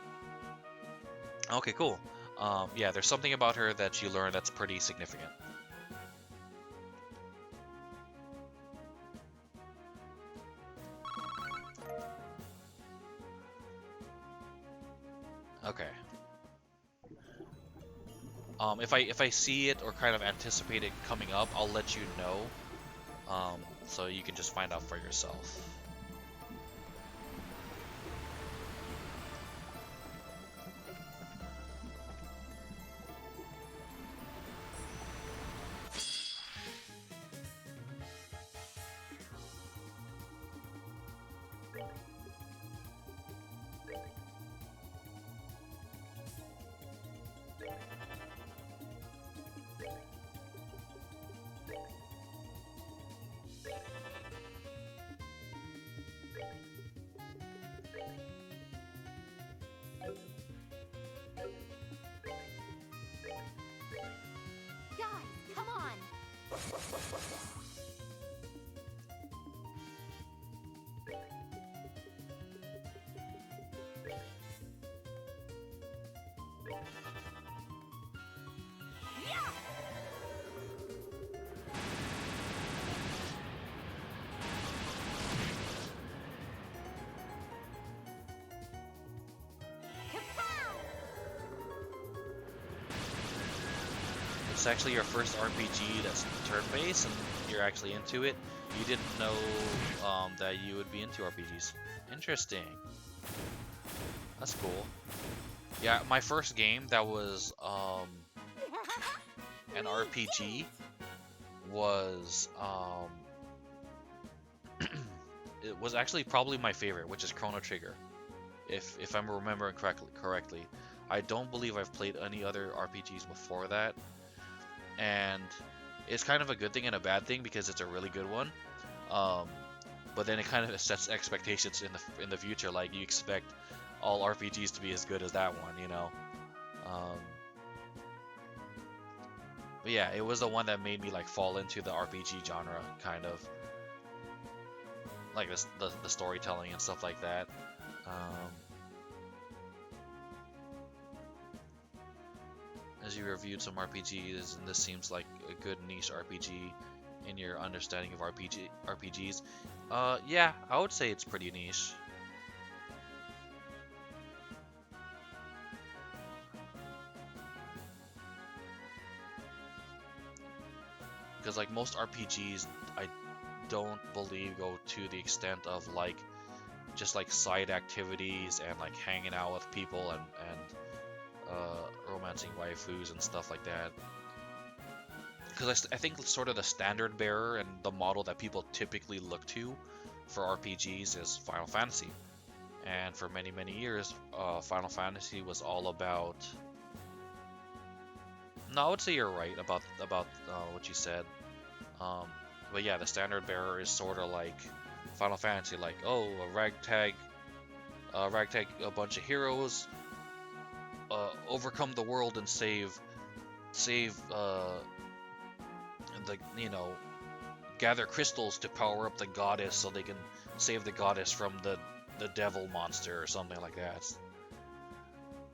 Okay, cool. Yeah, there's something about her that you learn that's pretty significant. Okay. If I see it or kind of anticipate it coming up, I'll let you know. So you can just find out for yourself. Guys, come on. Yeah! Kapow! It's actually your first RPG that's turn-based, and you're actually into it. You didn't know that you would be into RPGs. Interesting. That's cool. Yeah, my first game that was an RPG was it was actually probably my favorite, which is Chrono Trigger. If I'm remembering correctly. I don't believe I've played any other RPGs before that, and it's kind of a good thing and a bad thing because it's a really good one. Um, but then it kind of sets expectations in the future. Like you expect all RPGs to be as good as that one, you know. Um, but yeah, it was the one that made me like fall into the RPG genre, kind of like the storytelling and stuff like that. Um, as you reviewed some RPGs, and this seems like a good niche RPG in your understanding of RPGs. Yeah, I would say it's pretty niche. Because like most RPGs, I don't believe go to the extent of like just like side activities and like hanging out with people and romancing waifus and stuff like that. Because I think sort of the standard bearer and the model that people typically look to for RPGs is Final Fantasy. And for many, many years, Final Fantasy was all about. No, I would say you're right about what you said. Um, but yeah, the standard bearer is sort of like Final Fantasy, like oh, ragtag, a bunch of heroes, overcome the world and save the gather crystals to power up the goddess so they can save the goddess from the devil monster or something like that.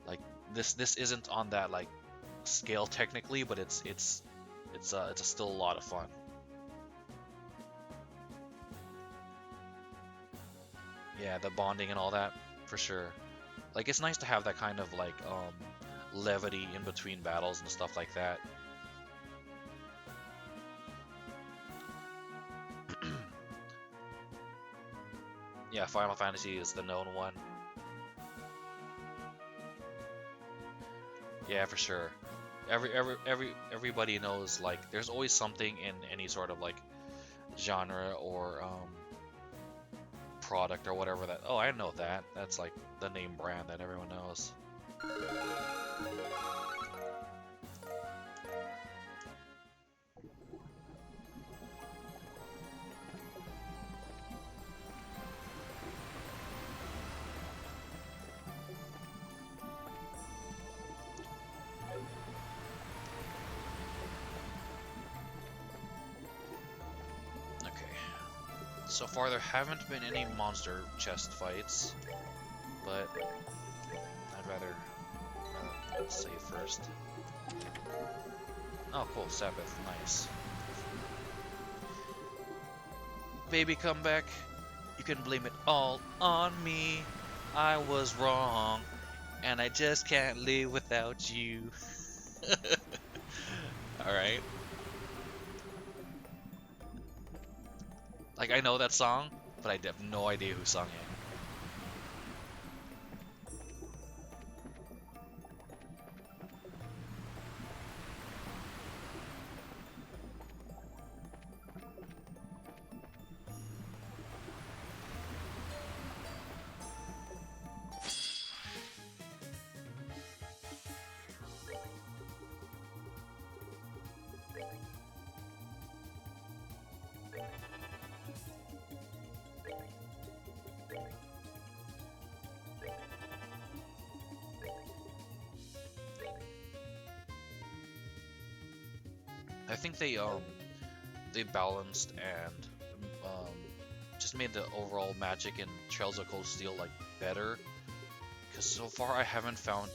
Like this isn't on that like scale technically, but it's still a lot of fun. Yeah, the bonding and all that for sure. Like it's nice to have that kind of like levity in between battles and stuff like that. Yeah, Final Fantasy is the known one. Yeah, for sure. Everybody knows, like, there's always something in any sort of like genre or product or whatever that. Oh, I know that. That's like the name brand that everyone knows. So far, there haven't been any monster chest fights, but I'd rather save first. Oh, cool, Sabbath, nice. Baby, come back. You can blame it all on me. I was wrong, and I just can't live without you. Alright. Like, I know that song, but I have no idea who sung it. I think they balanced and just made the overall magic in Trails of Cold Steel like better. Because so far I haven't found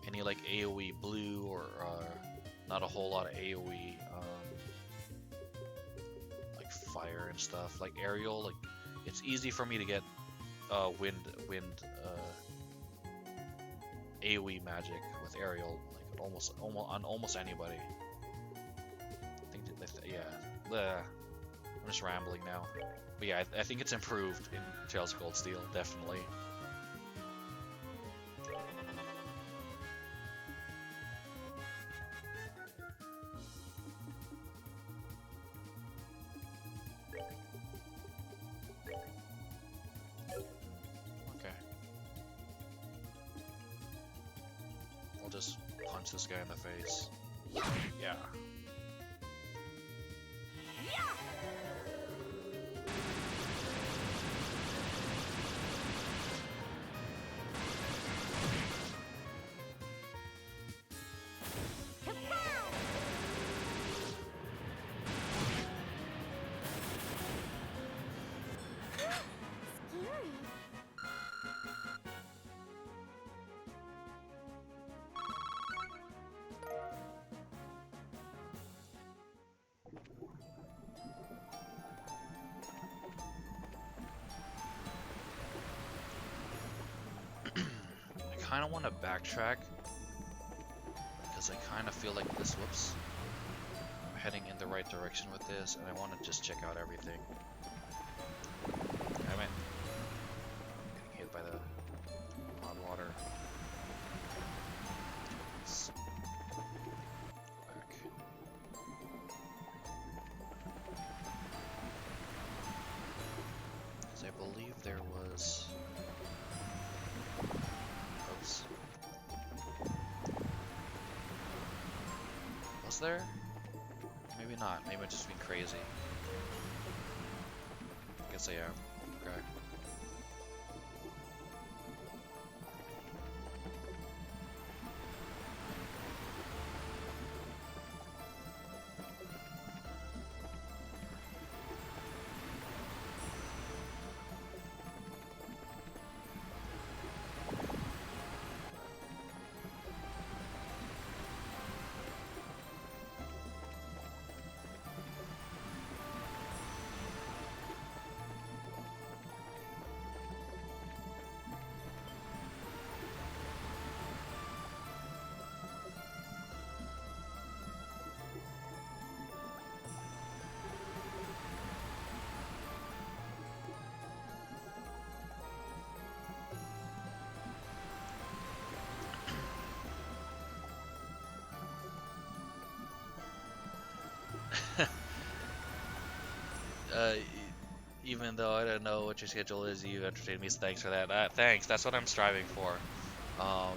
any like AoE blue or not a whole lot of AoE like fire and stuff. Like aerial, like it's easy for me to get wind AoE magic with aerial, like almost on almost anybody. I think yeah. I'm just rambling now. But yeah, I think it's improved in Trails of Cold Steel, definitely. Okay. I'll just punch this guy in the face. Yeah. I kind of want to backtrack because I kind of feel like this. Whoops. I'm heading in the right direction with this, and I want to just check out everything. Damn it. Getting hit by the hot water. Let's go back. Because I believe there was. Oops. Was there? Maybe not. Maybe I'm just being crazy. I guess I am. Okay. Even though I don't know what your schedule is, you've entertained me, so thanks for that. Thanks, that's what I'm striving for. Um,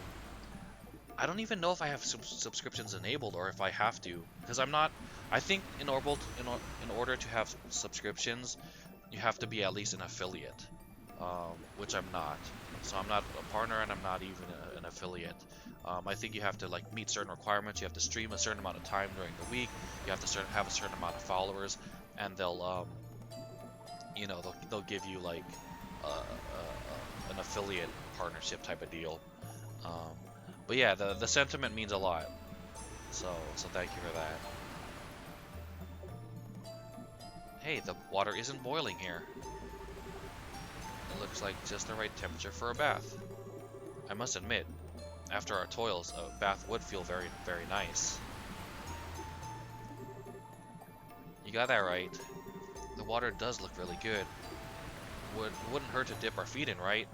I don't even know if I have subscriptions enabled or if I have to, because I'm not. I think in order to have subscriptions, you have to be at least an affiliate, which I'm not. So I'm not a partner and I'm not even an affiliate. I think you have to like meet certain requirements. You have to stream a certain amount of time during the week. You have to have a certain amount of followers, and they'll give you like an affiliate partnership type of deal. Um, but yeah, the sentiment means a lot. So thank you for that. Hey, the water isn't boiling here. It looks like just the right temperature for a bath. I must admit, after our toils, a bath would feel very, very nice. You got that right. The water does look really good. Wouldn't hurt to dip our feet in, right?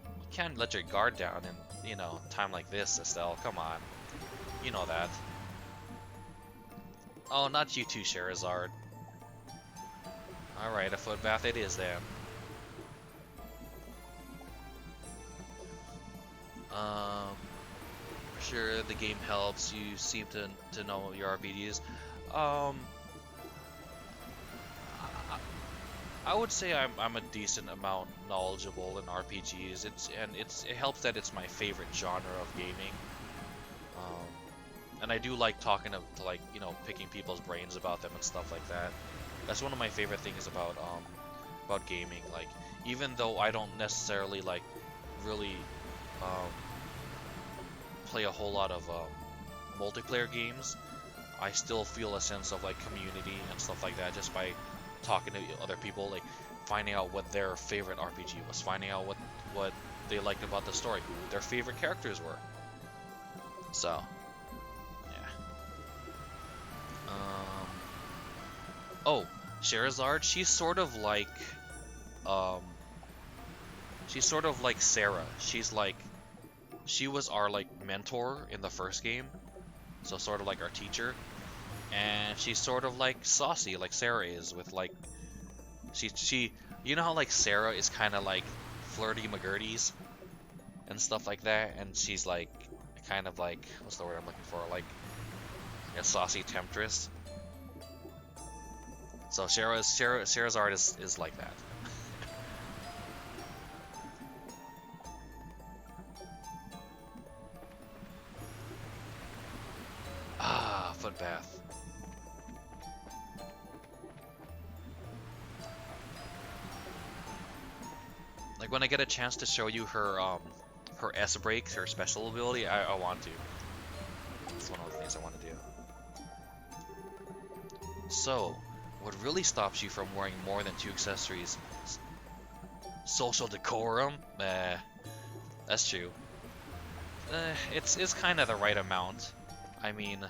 You can't let your guard down in, time like this, Estelle. Come on. You know that. Oh, not you too, Sherazard. Alright, a foot bath it is then. Sure, the game helps. You seem to know your RPGs. I would say I'm a decent amount knowledgeable in RPGs. It helps that it's my favorite genre of gaming. And I do like talking to like picking people's brains about them and stuff like that. That's one of my favorite things about gaming. Like even though I don't necessarily like really play a whole lot of multiplayer games, I still feel a sense of like community and stuff like that just by talking to other people, like finding out what their favorite RPG was, finding out what they liked about the story, who their favorite characters were. So, yeah. Oh, Sherazard, she's sort of like Sarah. She was our like mentor in the first game, so sort of like our teacher, and she's sort of like saucy, like Sarah is with like she you know how like Sarah is kind of like flirty McGurdy's and stuff like that, and she's like kind of like what's the word I'm looking for, like a saucy temptress. So Sarah's art is like that. Ah, foot bath. Like when I get a chance to show you her S breaks, her special ability, I want to. It's one of the things I want to do. So, what really stops you from wearing more than 2 accessories? Social decorum? That's true. It's kind of the right amount. I mean,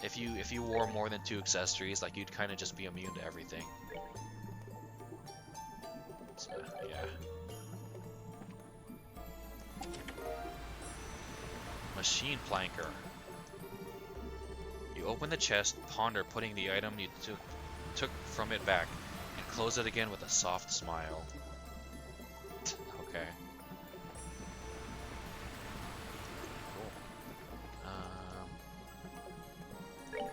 if you wore more than 2 accessories, like you'd kind of just be immune to everything. So, yeah. Machine planker. You open the chest, ponder putting the item you took from it back, and close it again with a soft smile. Okay. Cool.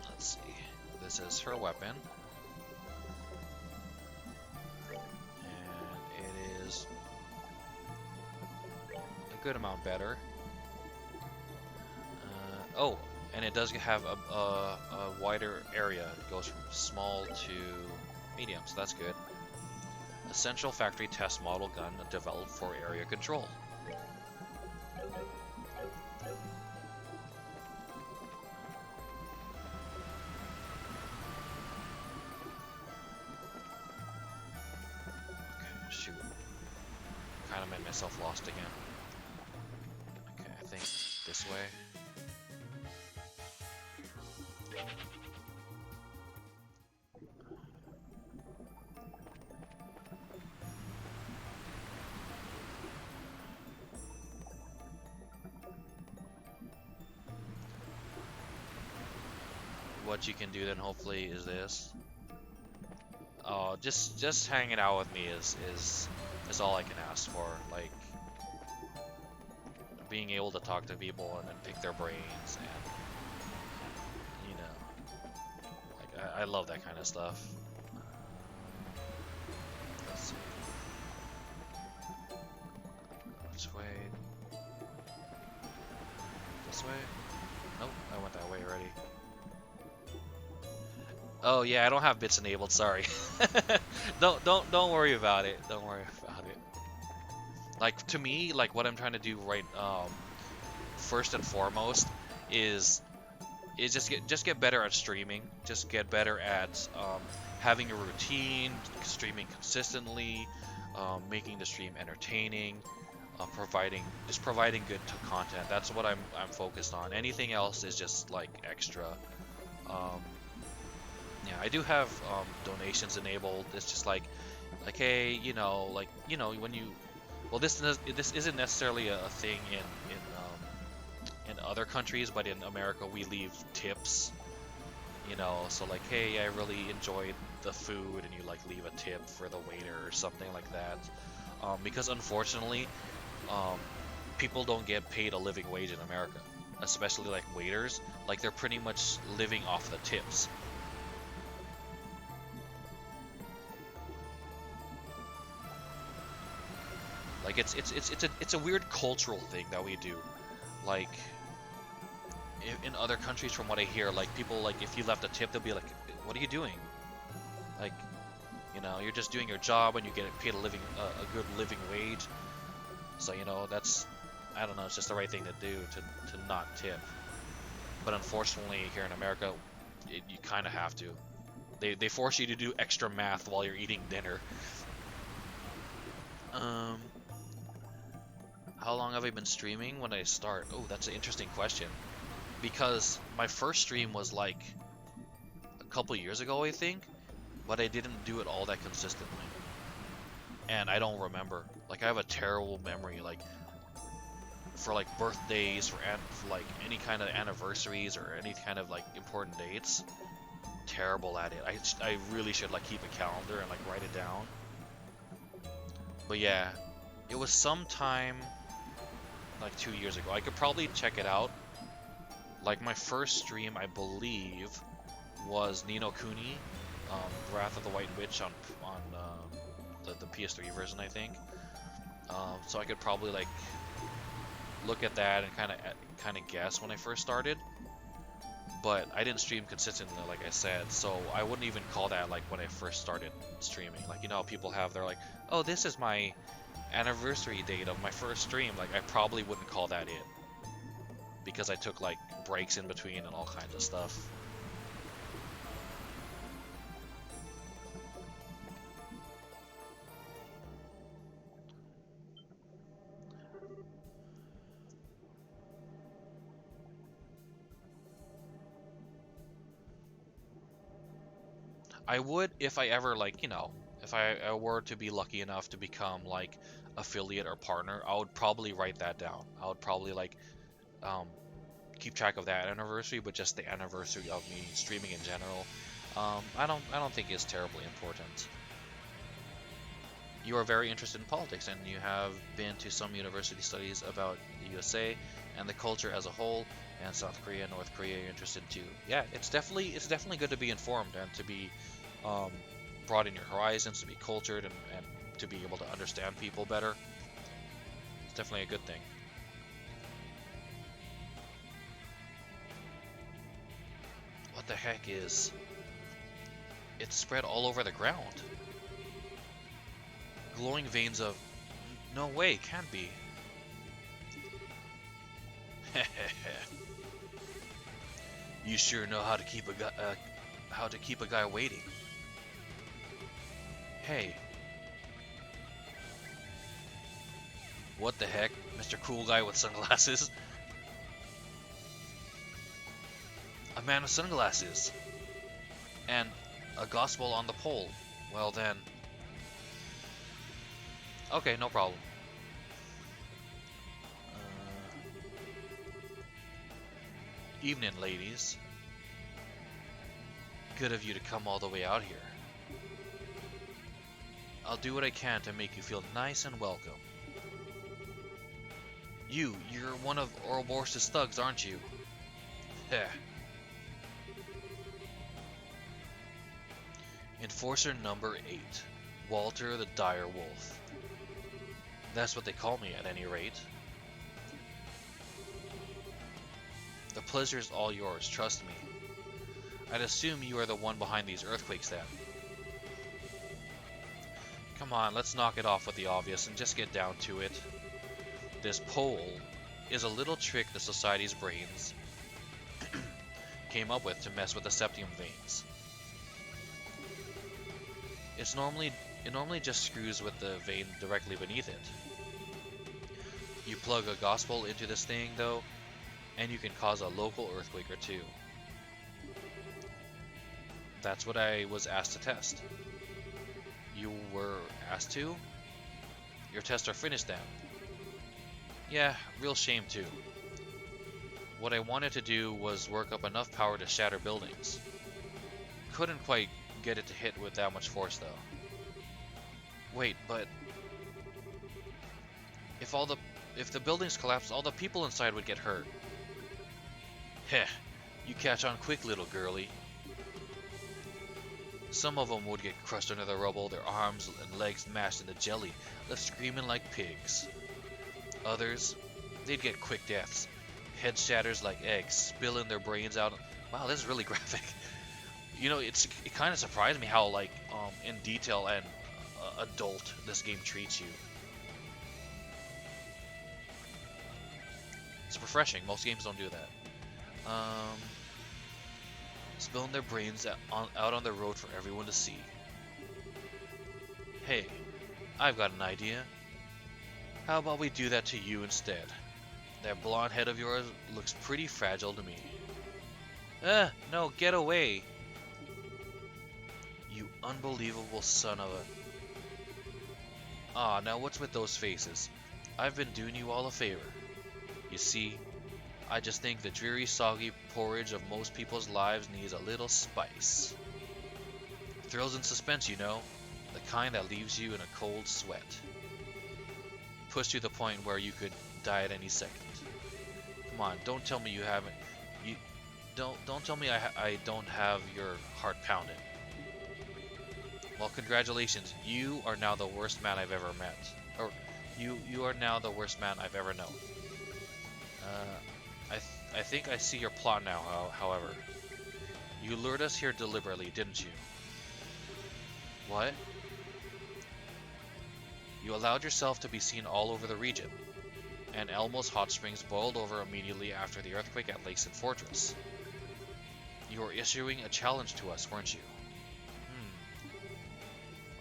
Let's see. This is her weapon. And it is a good amount better. Oh, and it does have a wider area. It goes from small to medium, so that's good. Essential factory test model gun developed for area control. Okay, shoot. Kind of made myself lost again. Okay, I think this way. What you can do then hopefully is this. just hanging out with me is all I can ask for. Like being able to talk to people and then pick their brains, and you know, like I love that kind of stuff. Let's see. Which way? This way? Nope, I went that way already. Oh yeah, I don't have bits enabled. Sorry. Don't worry about it. Don't worry about it. Like to me, like what I'm trying to do right first and foremost is just get better at streaming. Just get better at having a routine, streaming consistently, making the stream entertaining, providing good content. That's what I'm focused on. Anything else is just like extra. Um, yeah, I do have donations enabled. It's just like hey, when you well, this isn't necessarily a thing in other countries, but in America we leave tips. So like, hey, I really enjoyed the food, and you like leave a tip for the waiter or something like that. Because unfortunately, people don't get paid a living wage in America, especially like waiters. Like they're pretty much living off the tips. Like it's a weird cultural thing that we do. Like in other countries, from what I hear, like people, like if you left a tip, they'll be like, "What are you doing? Like, you're just doing your job and you get paid a good living wage." So that's, I don't know, it's just the right thing to do to not tip. But unfortunately, here in America, you kind of have to. They force you to do extra math while you're eating dinner. How long have I been streaming when I start? Oh, that's an interesting question. Because my first stream was like a couple years ago, I think, but I didn't do it all that consistently. And I don't remember. Like I have a terrible memory, like for like birthdays, for like any kind of anniversaries or any kind of like important dates. Terrible at it. I really should like keep a calendar and like write it down. But yeah, it was sometime like 2 years ago. I could probably check it out. Like my first stream, I believe, was Ni no Kuni, Wrath of the White Witch on the PS3 version, I think. So I could probably like look at that and kind of guess when I first started. But I didn't stream consistently, like I said, so I wouldn't even call that like when I first started streaming. Like how people have, they're like, oh, this is my anniversary date of my first stream. Like I probably wouldn't call that it, because I took like breaks in between and all kinds of stuff. I would, if I ever like, if I were to be lucky enough to become like affiliate or partner, I would probably write that down. I would probably like keep track of that anniversary, but just the anniversary of me streaming in general. I don't think it's terribly important. You are very interested in politics, and you have been to some university studies about the USA and the culture as a whole, and South Korea, North Korea. You're interested too. Yeah, it's definitely good to be informed and to be broaden your horizons, to be cultured, and to be able to understand people better. It's definitely a good thing. What the heck is... It's spread all over the ground. Glowing veins of... No way, can't be. You sure know how to keep a guy waiting. Hey. What the heck, Mr. Cool Guy with sunglasses? A man with sunglasses. And a gospel on the pole. Well then. Okay, no problem. Evening, ladies. Good of you to come all the way out here. I'll do what I can to make you feel nice and welcome. You're one of Ouroboros' thugs, aren't you? Heh. Enforcer number 8, Walter the Dire Wolf. That's what they call me at any rate. The pleasure's all yours, trust me. I'd assume you are the one behind these earthquakes then. Come on, let's knock it off with the obvious and just get down to it. This pole is a little trick the Society's brains came up with to mess with the septium veins. It normally just screws with the vein directly beneath it. You plug a gospel into this thing though, and you can cause a local earthquake or two. That's what I was asked to test. You were asked to? Your tests are finished then. Yeah, real shame too. What I wanted to do was work up enough power to shatter buildings. Couldn't quite get it to hit with that much force though. Wait, but if the buildings collapsed, all the people inside would get hurt. Heh, you catch on quick, little girlie. Some of them would get crushed under the rubble, their arms and legs mashed into jelly, left screaming like pigs. Others, they'd get quick deaths. Head shatters like eggs, spilling their brains out. Wow, this is really graphic. You know, it kind of surprised me how, like, in detail and adult this game treats you. It's refreshing. Most games don't do that. Spilling their brains out on the road for everyone to see. Hey, I've got an idea. How about we do that to you instead? That blonde head of yours looks pretty fragile to me. No, get away! You unbelievable son of a... Ah, now what's with those faces? I've been doing you all a favor. You see, I just think the dreary, soggy porridge of most people's lives needs a little spice. Thrills and suspense, you know, the kind that leaves you in a cold sweat. Pushed to the point where you could die at any second. Come on, don't tell me you haven't. Don't tell me I don't have your heart pounding. Well, congratulations. You are now the worst man I've ever met. Or you are now the worst man I've ever known. I think I see your plot now, however. You lured us here deliberately, didn't you? What? You allowed yourself to be seen all over the region, and Elmo's hot springs boiled over immediately after the earthquake at Lakeside Fortress. You were issuing a challenge to us, weren't you?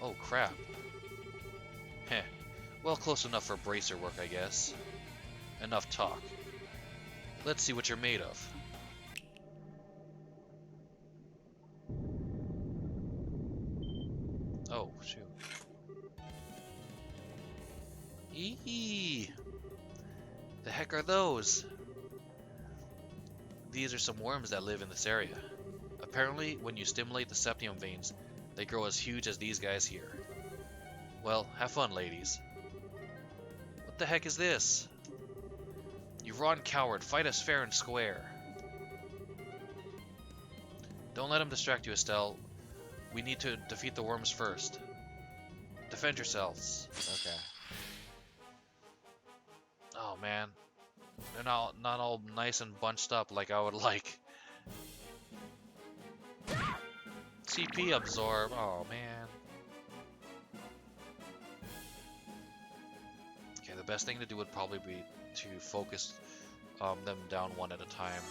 Oh crap. Heh. Well, close enough for bracer work, I guess. Enough talk. Let's see what you're made of. Oh, shoot. Eee! The heck are those? These are some worms that live in this area. Apparently, when you stimulate the septium veins, they grow as huge as these guys here. Well, have fun, ladies. What the heck is this? You rotten coward, fight us fair and square. Don't let him distract you, Estelle. We need to defeat the worms first. Defend yourselves. Okay. Oh man. They're not all nice and bunched up like I would like. CP absorb. Oh man. Okay, the best thing to do would probably be to focus them down one at a time.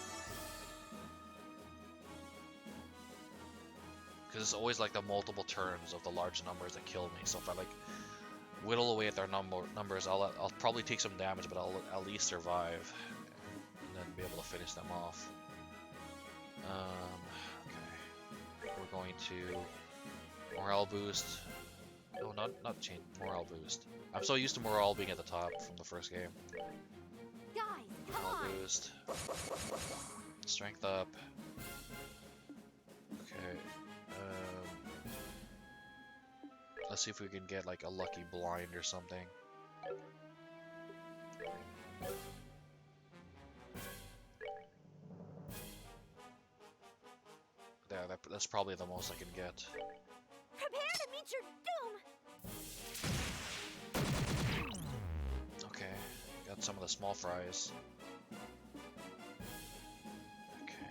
Because it's always like the multiple turns of the large numbers that kill me. So if I like whittle away at their numbers, I'll probably take some damage, but I'll at least survive and then be able to finish them off. Okay, we're going to morale boost. No, not change morale boost. I'm so used to morale being at the top from the first game. Guys, come Morale on. boost. Strength up. Okay. Let's see if we can get like a lucky blind or something. There, that's probably the most I can get. Prepare to meet your doom! Okay, got some of the small fries. Okay,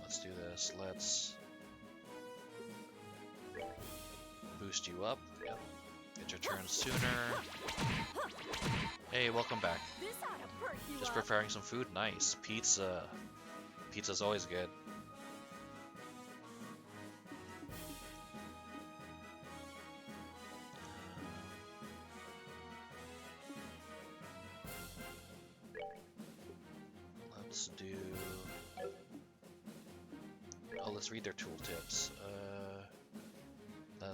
let's do this. Let's boost you up. Yep. Get your turn sooner. Hey, welcome back. This ought to perk you Just up. preparing some food. Nice. Pizza. Pizza's always good. Let's do... Oh, let's read their tooltips.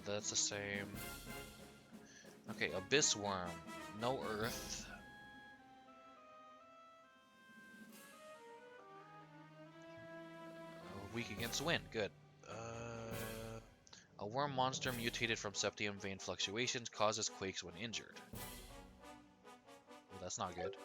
That's the same. Okay, Abyss Worm. No Earth. Weak against wind. Good. A worm monster mutated from septium vein fluctuations causes quakes when injured. Well, that's not good.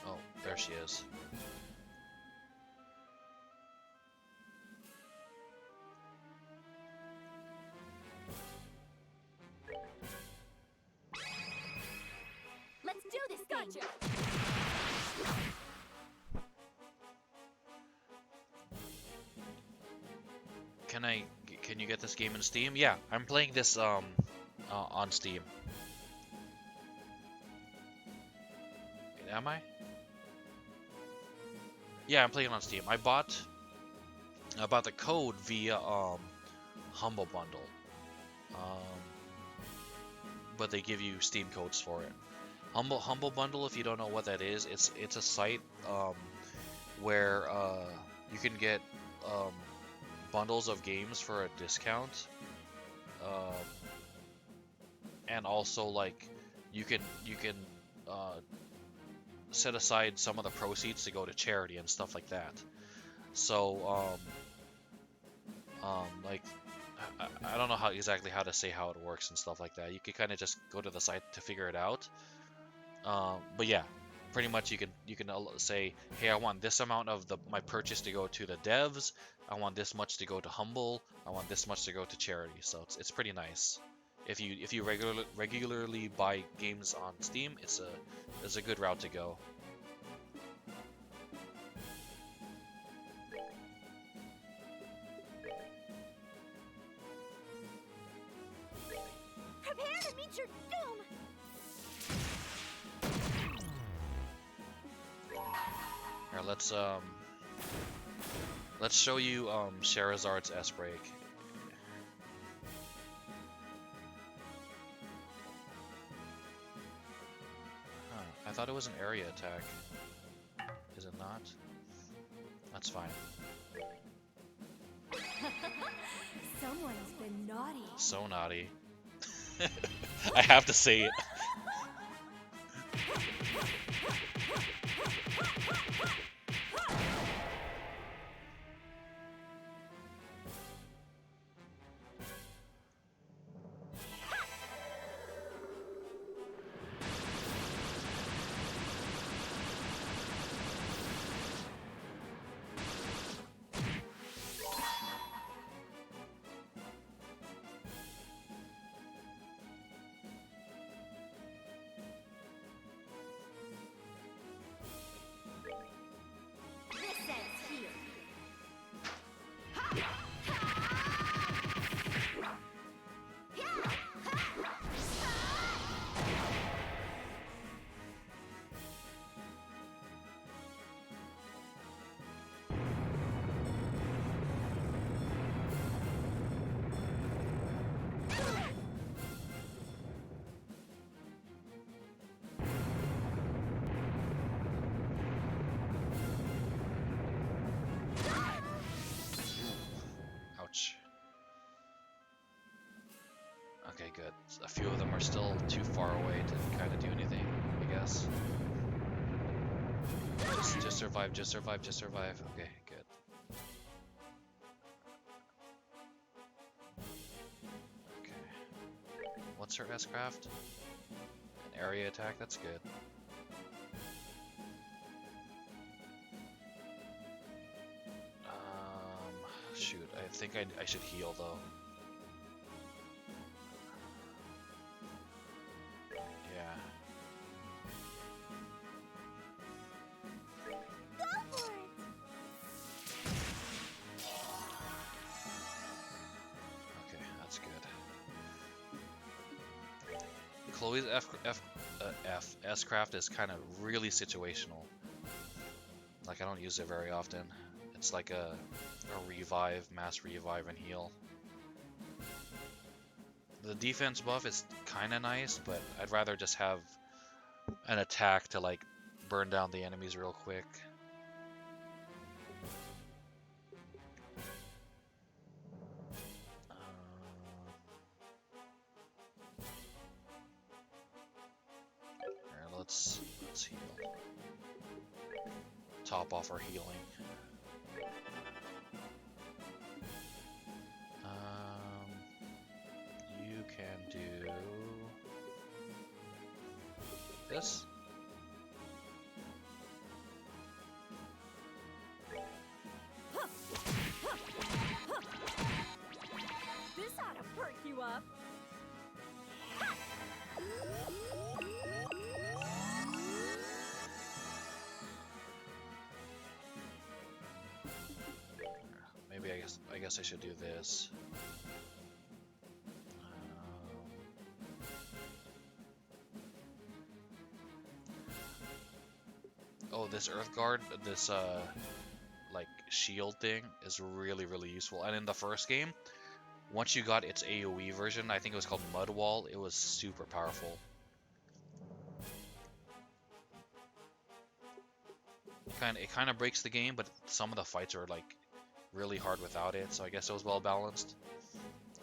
Oh, there she is. Let's do this thing. Gotcha. Can you get this game in Steam? Yeah, I'm playing this on Steam. Am I? Yeah, I'm playing on Steam. I bought the code via Humble Bundle. But they give you Steam codes for it. Humble Bundle, if you don't know what that is, it's a site where you can get bundles of games for a discount, and also like you can set aside some of the proceeds to go to charity and stuff like that. So like I don't know exactly how to say how it works and stuff like that. You can kind of just go to the site to figure it out. But yeah, pretty much you can say, hey, I want this amount of my purchase to go to the devs. I want this much to go to Humble. I want this much to go to charity. So it's pretty nice. If you regularly buy games on Steam, it's a good route to go. Prepare to meet your doom! Here, let's show you Charizard's S-Break. Huh, I thought it was an area attack. Is it not? That's fine. Someone's been naughty. So naughty. I have to say it. good. A few of them are still too far away to kind of do anything, I guess. Just survive, just survive, just survive. Okay, good. Okay. What's her S-craft? An area attack, that's good. Shoot, I think I should heal though. Yeah. Go for it! Okay, that's good. Chloe's S-craft is kind of really situational. Like, I don't use it very often. It's like a revive, mass revive and heal. The defense buff is kind of nice, but I'd rather just have an attack to like burn down the enemies real quick. Alright, let's heal. Top off our healing. You can do this. This ought to perk you up. Maybe I guess I should do this. Oh, this Earth Guard, this like shield thing is really useful. And in the first game, once you got its AoE version, I think it was called Mud Wall, it was super powerful. It kind of breaks the game, but some of the fights are like really hard without it, so I guess it was well balanced.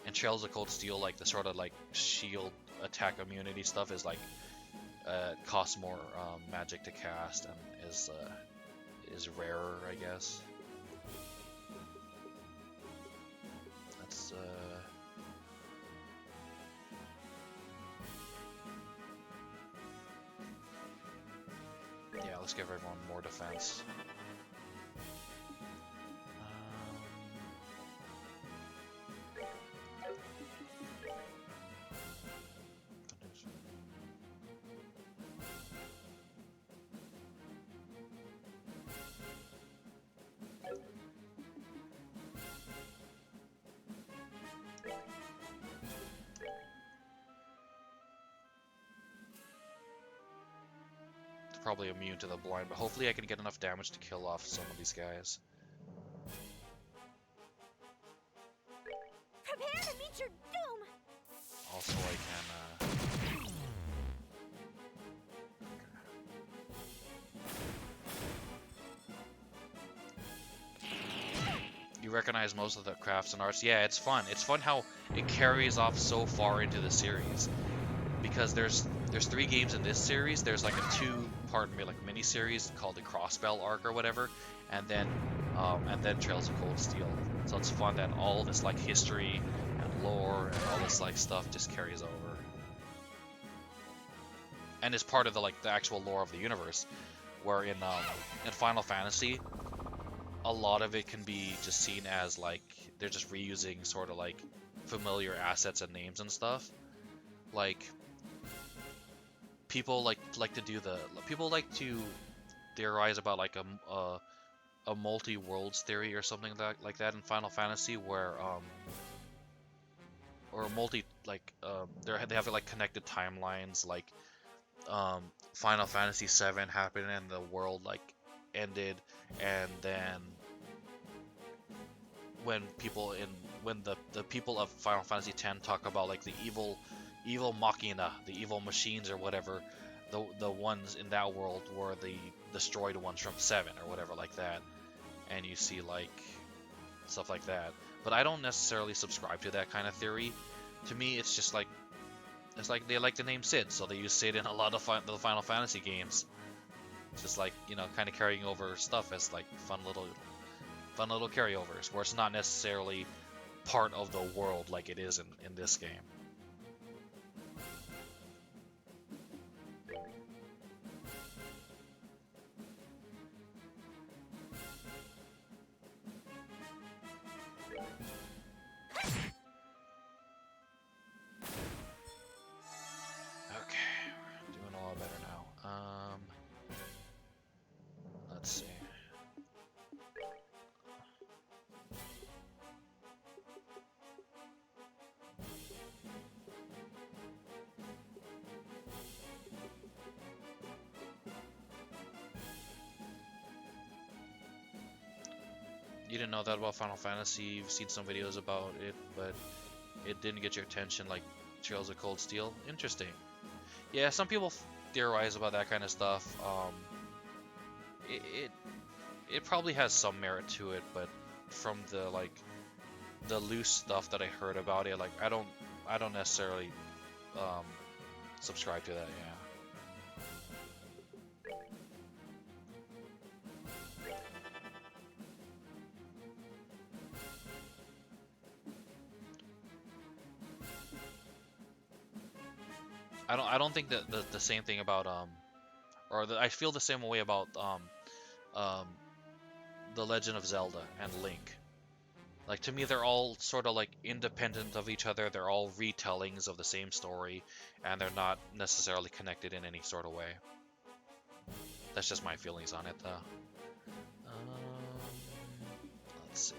And Trails of Cold Steel, like the sort of like shield attack immunity stuff is like costs more magic to cast and is rarer, I guess. That's yeah, let's give everyone more defense. Probably immune to the blind, but hopefully I can get enough damage to kill off some of these guys. Prepare to meet your doom. Also, I can. You recognize most of the crafts and arts. Yeah, it's fun. It's fun how it carries off so far into the series, because there's 3 games in this series. There's like a 2-part like mini series called the Crossbell Arc or whatever, and then Trails of Cold Steel. So it's fun that all this like history and lore and all this like stuff just carries over, and is part of the actual lore of the universe. Where in Final Fantasy, a lot of it can be just seen as like they're just reusing sort of like familiar assets and names and stuff. Like people like to theorize about like a multi-worlds theory or something like that in Final Fantasy, where or multi they have like connected timelines, like Final Fantasy VII happened and the world like ended, and then when the people of Final Fantasy X talk about like the evil machina, the evil machines or whatever, the ones in that world were the destroyed ones from 7 or whatever like that, and you see like stuff like that. But I don't necessarily subscribe to that kind of theory. To me, it's just like It's like they like the name Sid, so they use Sid in a lot of the Final Fantasy games. Just like, you know, kind of carrying over stuff as like fun little carryovers, where it's not necessarily part of the world like it is in this game. Okay, we're doing a lot better now. Let's see. You didn't know that about Final Fantasy. You've seen some videos about it, but it didn't get your attention like Trails of Cold Steel. Interesting. Yeah, some people theorize about that kind of stuff. It, it it probably has some merit to it, but from the loose stuff that I heard about it, like I don't necessarily um, subscribe to that. Yeah. I don't think that the same thing about I feel the same way about um The Legend of Zelda and Link. Like, to me, they're all sort of like independent of each other. They're all retellings of the same story, and they're not necessarily connected in any sort of way. That's just my feelings on it, though. Let's see.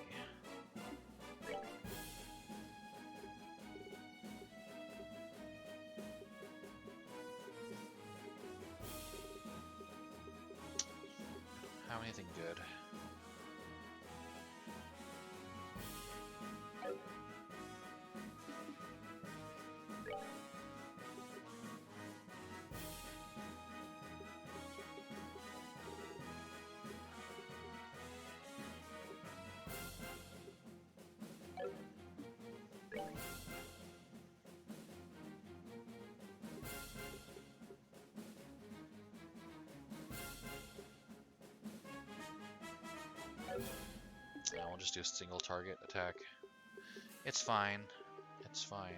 Have anything good? I will just do a single target attack. It's fine. It's fine.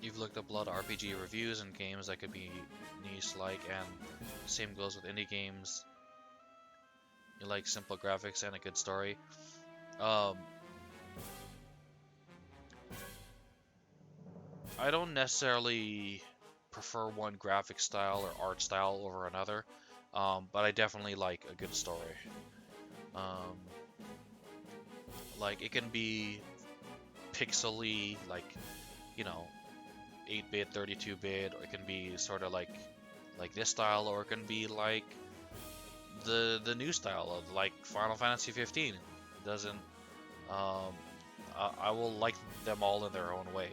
You've looked up a lot of RPG reviews and games that could be niche-like, and same goes with indie games. You like simple graphics and a good story. I don't necessarily prefer one graphic style or art style over another, but I definitely like a good story. Like, it can be pixely, like, you know, 8-bit, 32-bit, or it can be sort of like this style, or it can be like the new style of like Final Fantasy 15. It doesn't. I will like them all in their own way.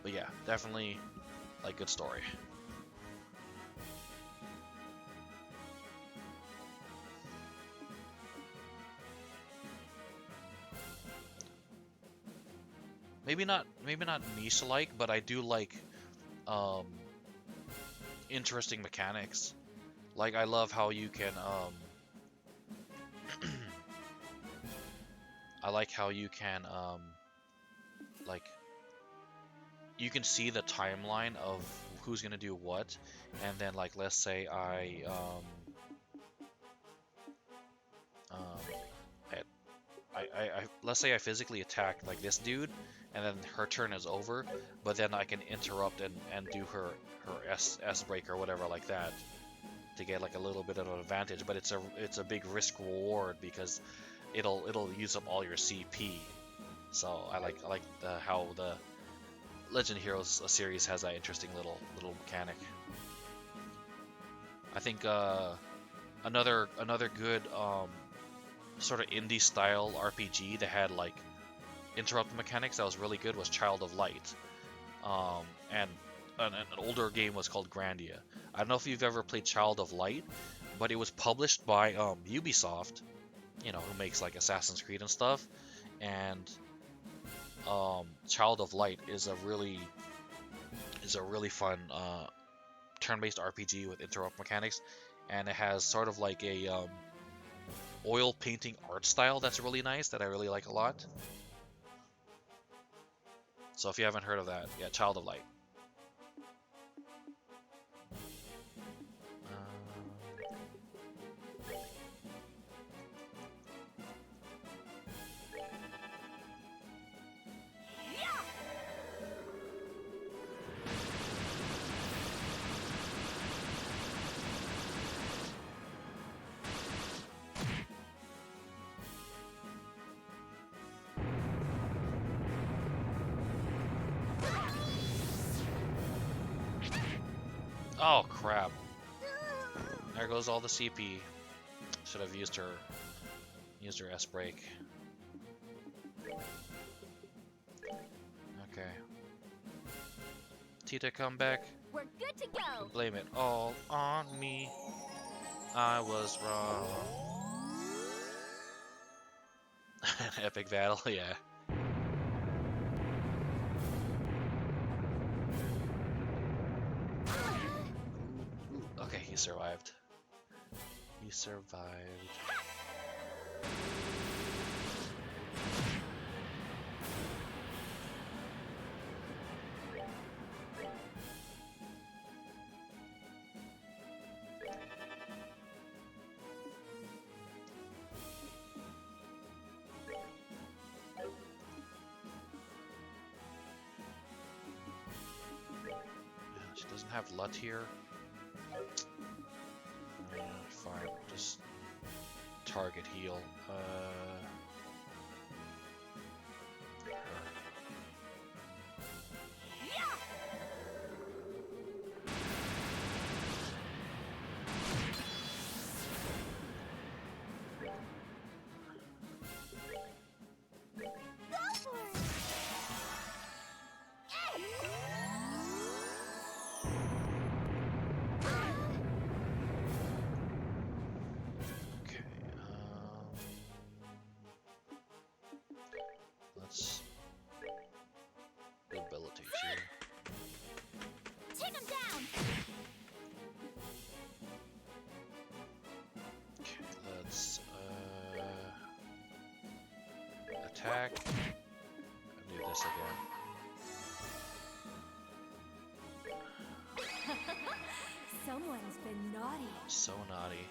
But yeah, definitely like good story. Maybe not niche like, but I do like um, interesting mechanics. Like, I love how you can I like how you can like, you can see the timeline of who's gonna do what, and then like let's say let's say I physically attack like this dude, and then her turn is over, but then I can interrupt and do her S break or whatever like that to get like a little bit of an advantage. But it's a big risk reward because it'll use up all your CP. So I like how the Legend Heroes series has that interesting little mechanic. I think another good sort of indie style RPG that had like interrupt mechanics that was really good was Child of Light. And an older game was called Grandia. I don't know if you've ever played Child of Light, but it was published by Ubisoft, you know, who makes like Assassin's Creed and stuff. And Child of Light is a really fun turn-based RPG with interrupt mechanics, and it has sort of like a oil painting art style that's really nice that I really like a lot. So if you haven't heard of that, yeah, Child of Light. Oh crap. There goes all the CP. Should have used her S break. Okay. Tita, come back. We're good to go. Blame it all on me. I was wrong. Epic battle, yeah. Okay, he survived. He survived. She doesn't have LUT here. Fine, just target heal. Let's debilitate you. Take him down. Okay, let's attack and do this again. Someone's been naughty. So naughty.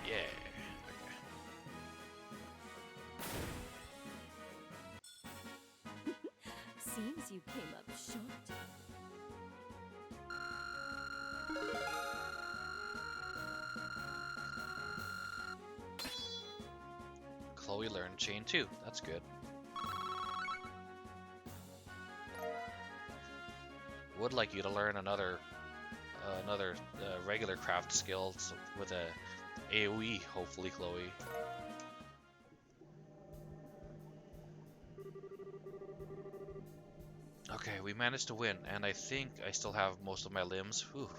Yeah. Okay. Seems you came up short. Chloe learned Chain 2. That's good. Would like you to learn another regular craft skill with a AoE, hopefully, Chloe. Okay, we managed to win, and I think I still have most of my limbs. Whew.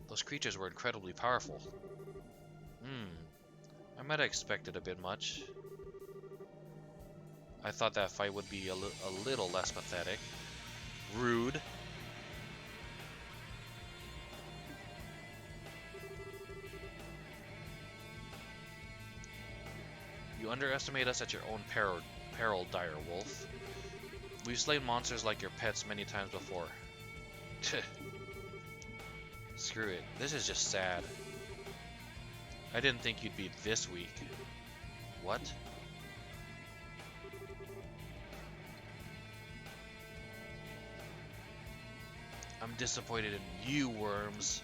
Those creatures were incredibly powerful. I might have expected a bit much. I thought that fight would be a little less pathetic. Rude. underestimate us at your own peril, dire wolf. We've slain monsters like your pets many times before. Screw it. This is just sad. I didn't think you'd be this weak. What? I'm disappointed in you, worms.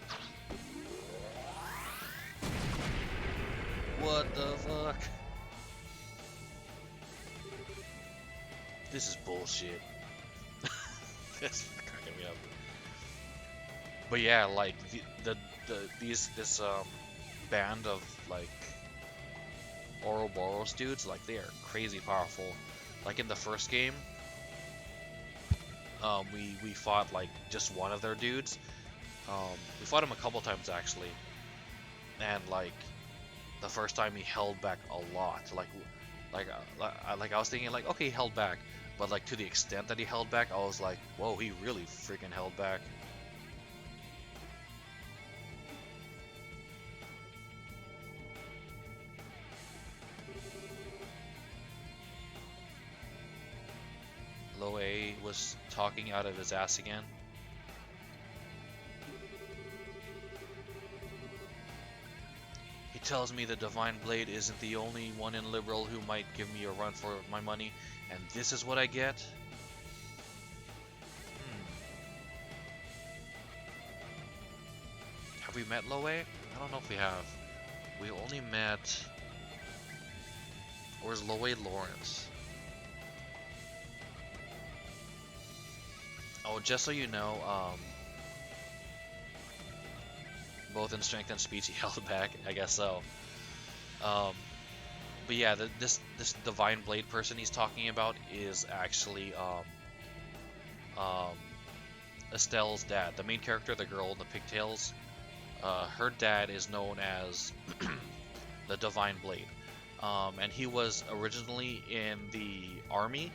What the fuck? This is bullshit. That's cracking me up. But yeah, like this band of like Ouroboros dudes, like they are crazy powerful. Like in the first game, we fought like just one of their dudes. We fought him a couple times actually, and like the first time he held back a lot. Like I was thinking like, okay, he held back, but like to the extent that he held back, I was like, whoa, he really freaking held back. Loe was talking out of his ass again. He tells me the Divine Blade isn't the only one in Liberl who might give me a run for my money, and this is what I get? Have we met Loe? I don't know if we have. We only met... Or is Loe Lawrence? Oh, just so you know, both in strength and speech he held back, I guess so. But yeah, this Divine Blade person he's talking about is actually Estelle's dad, the main character, the girl in the pigtails. Her dad is known as the Divine Blade, and he was originally in the army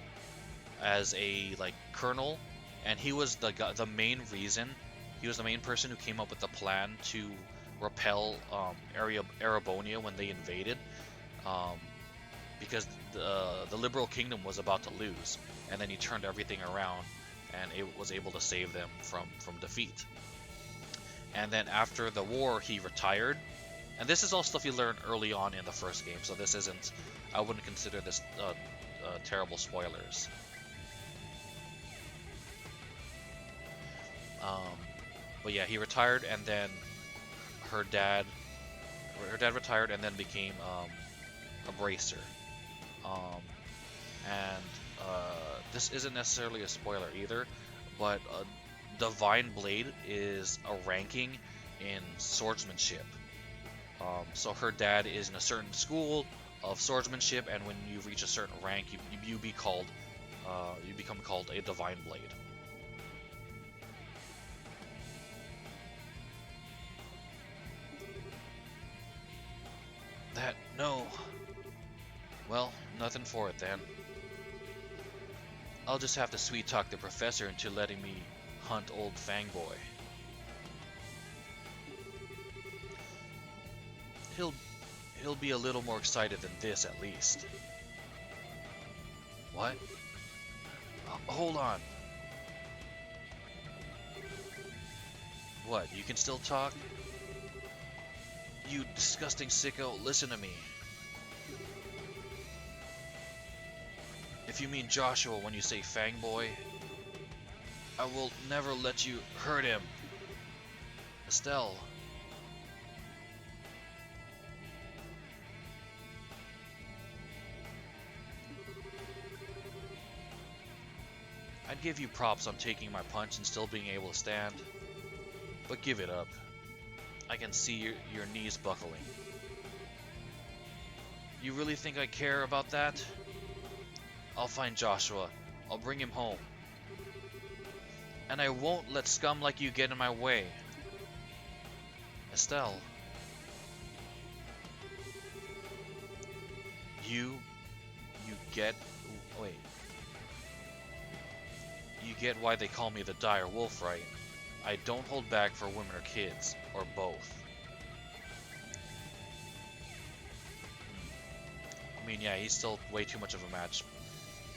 as a like colonel, and he was the main reason. He was the main person who came up with the plan to repel Erebonia when they invaded, because the Liberl Kingdom was about to lose, and then he turned everything around and it was able to save them from defeat. And then after the war, he retired. And this is all stuff you learned early on in the first game, so this isn't... I wouldn't consider this terrible spoilers. But yeah, he retired, and then her dad retired and then became a bracer. This isn't necessarily a spoiler either, but Divine Blade is a ranking in swordsmanship. So her dad is in a certain school of swordsmanship, and when you reach a certain rank, you become called a Divine Blade. No. Well, nothing for it then. I'll just have to sweet talk the professor into letting me hunt old Fangboy. He'll be a little more excited than this, at least. What? Hold on. What, you can still talk? You disgusting sicko, listen to me. If you mean Joshua when you say Fangboy, I will never let you hurt him. Estelle. I'd give you props on taking my punch and still being able to stand, but give it up. I can see your knees buckling. You really think I care about that? I'll find Joshua. I'll bring him home. And I won't let scum like you get in my way. Estelle. You get... Wait. You get why they call me the Dire Wolf, right? I don't hold back for women or kids, or both. I mean, yeah, he's still way too much of a match.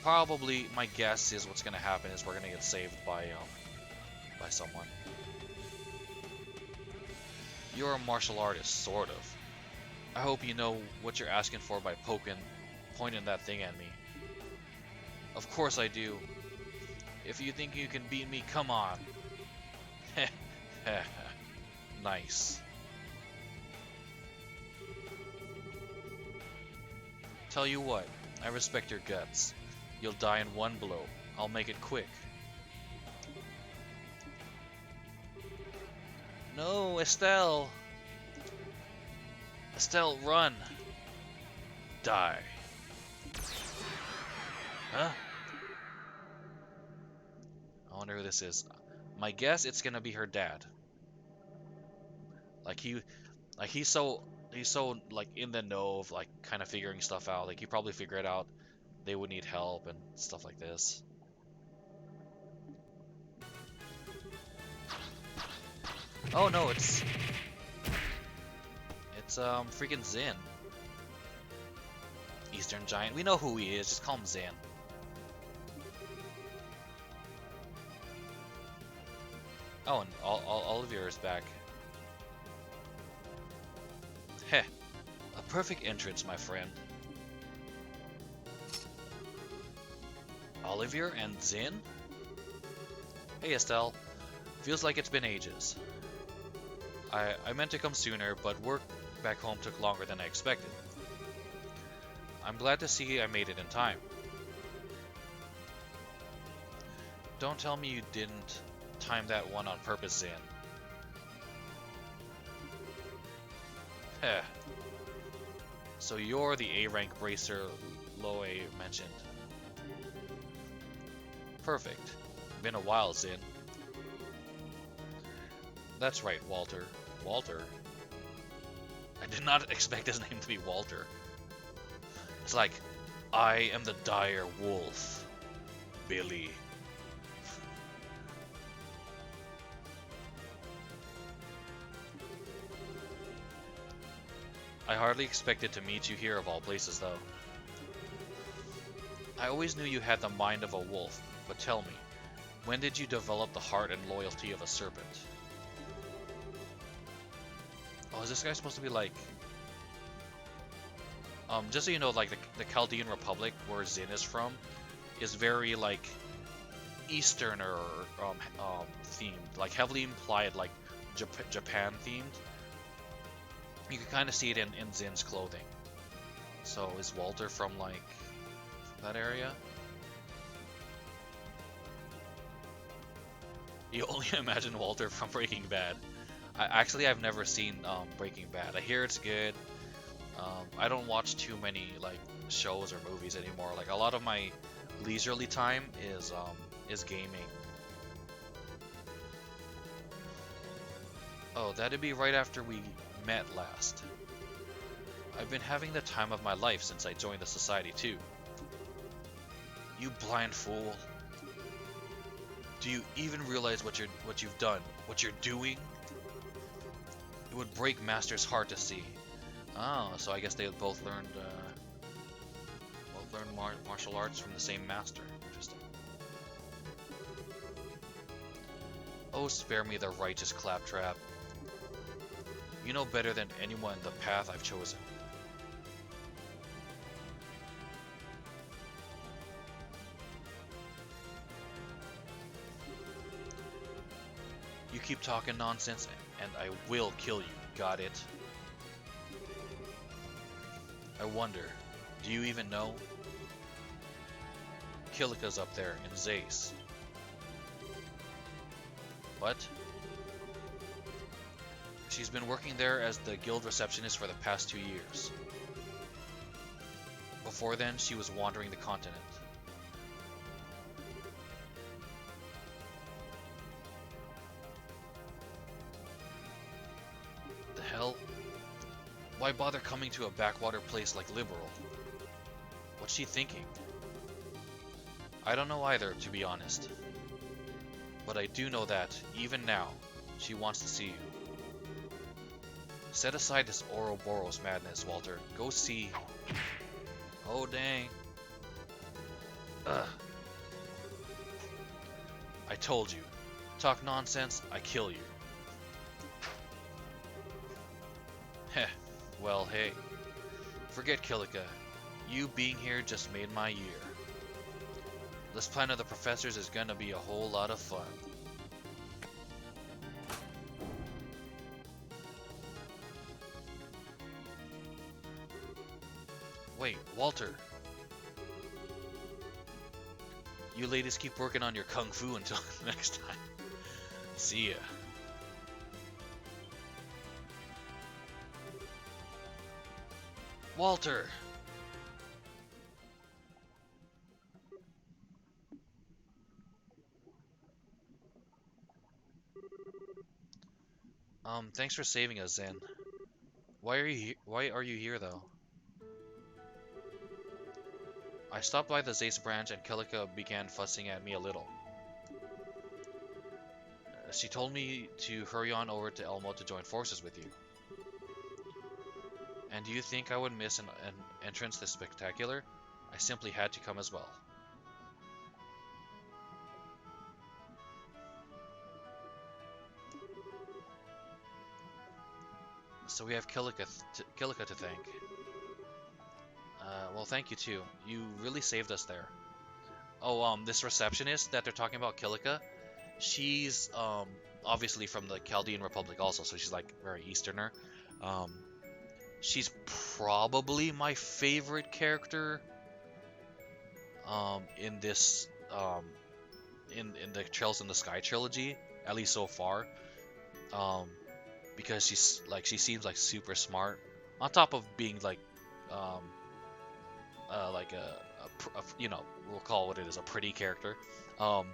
Probably, my guess is what's gonna happen is we're gonna get saved by someone. You're a martial artist, sort of. I hope you know what you're asking for by pointing that thing at me. Of course I do. If you think you can beat me, come on. Nice. Tell you what, I respect your guts. You'll die in one blow. I'll make it quick. No, Estelle! Estelle, run! Die. Huh? I wonder who this is. My guess it's gonna be her dad. He's so like in the know of like kind of figuring stuff out. Like he probably figured out they would need help and stuff like this. Oh no, it's freaking Zin. Eastern Giant. We know who he is. Just call him Zin. Oh, and Olivier is back. Heh. A perfect entrance, my friend. Olivier and Zin? Hey, Estelle. Feels like it's been ages. I meant to come sooner, but work back home took longer than I expected. I'm glad to see I made it in time. Don't tell me you didn't time that one on purpose, Zin. Heh. So you're the A-rank bracer Loe mentioned. Perfect. Been a while, Zin. That's right, Walter. Walter? I did not expect his name to be Walter. It's like, I am the dire wolf, Billy. I hardly expected to meet you here of all places, though. I always knew you had the mind of a wolf, but tell me, when did you develop the heart and loyalty of a serpent? Oh, is this guy supposed to be like... just so you know, like, the Chaldean Republic, where Zin is from, is very, like, Easterner, themed. Like, heavily implied, like, Japan themed. You can kind of see it in Zin's clothing. So, is Walter from, like, that area? You only imagine Walter from Breaking Bad. I've never seen Breaking Bad. I hear it's good. I don't watch too many like shows or movies anymore. Like a lot of my leisurely time is gaming. Oh, that'd be right after we met last. I've been having the time of my life since I joined the society too. You blind fool. Do you even realize what you've done? What you're doing? It would break Master's heart to see. Oh, so I guess they both learned martial arts from the same master. Interesting. Oh, spare me the righteous claptrap. You know better than anyone the path I've chosen. You keep talking nonsense, and I will kill you. Got it? I wonder, do you even know? Kilika's up there in Zace. What? She's been working there as the guild receptionist for the past 2 years. Before then, she was wandering the continent. The hell? Why bother coming to a backwater place like Liberal? What's she thinking? I don't know either, to be honest. But I do know that, even now, she wants to see you. Set aside this Ouroboros madness, Walter. Go see... Oh dang. Ugh. I told you. Talk nonsense, I kill you. Heh. Well, hey. Forget Kilika. You being here just made my year. This plan of the professor's is gonna be a whole lot of fun. Wait, Walter. You ladies keep working on your kung fu until next time. See ya. Walter! Thanks for saving us, Zen. Why are you here though? I stopped by the Zace branch and Kelika began fussing at me a little. She told me to hurry on over to Elmo to join forces with you. And do you think I would miss an entrance this spectacular? I simply had to come as well. So we have Kilika to thank. Well, thank you too. You really saved us there. Oh, this receptionist that they're talking about, Kilika, she's obviously from the Chaldean Republic also, so she's like very Easterner. Um, she's probably my favorite character in this in the Trails in the Sky trilogy, at least so far. Um, because she seems like super smart, on top of being um, like you know, we'll call what it is, a pretty character. Um,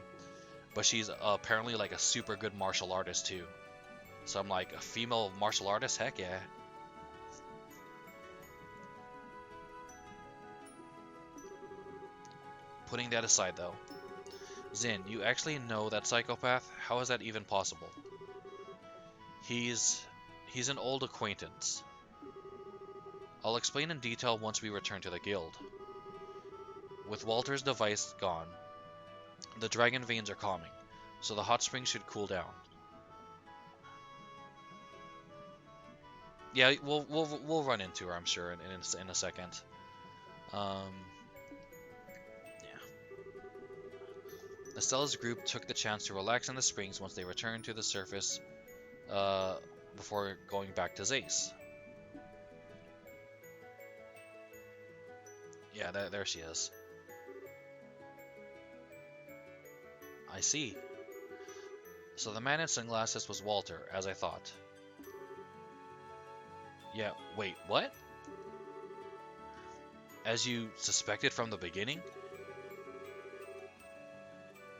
but she's apparently like a super good martial artist too. So I'm like, a female martial artist, heck yeah. Putting that aside though, Zin, you actually know that psychopath? How is that even possible? He's he's an old acquaintance. I'll explain in detail once we return to the guild. With Walter's device gone, the dragon veins are calming, so the hot springs should cool down. Yeah, we'll run into her, I'm sure, in a second. Um, yeah. Estella's group took the chance to relax in the springs once they returned to the surface, uh, before going back to Zace. Yeah, there she is. I see. So the man in sunglasses was Walter, as I thought. Yeah, wait, what? As you suspected from the beginning?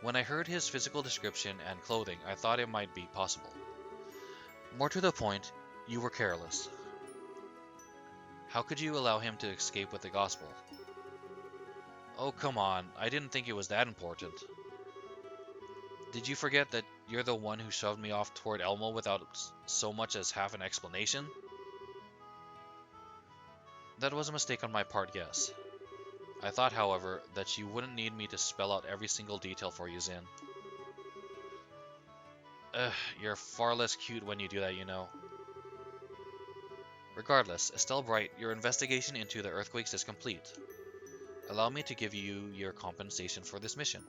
When I heard his physical description and clothing, I thought it might be possible. More to the point, you were careless. How could you allow him to escape with the gospel? Oh, come on, I didn't think it was that important. Did you forget that you're the one who shoved me off toward Elmo without so much as half an explanation? That was a mistake on my part, yes. I thought, however, that you wouldn't need me to spell out every single detail for you, Zin. Ugh, you're far less cute when you do that, you know. Regardless, Estelle Bright, your investigation into the earthquakes is complete. Allow me to give you your compensation for this mission.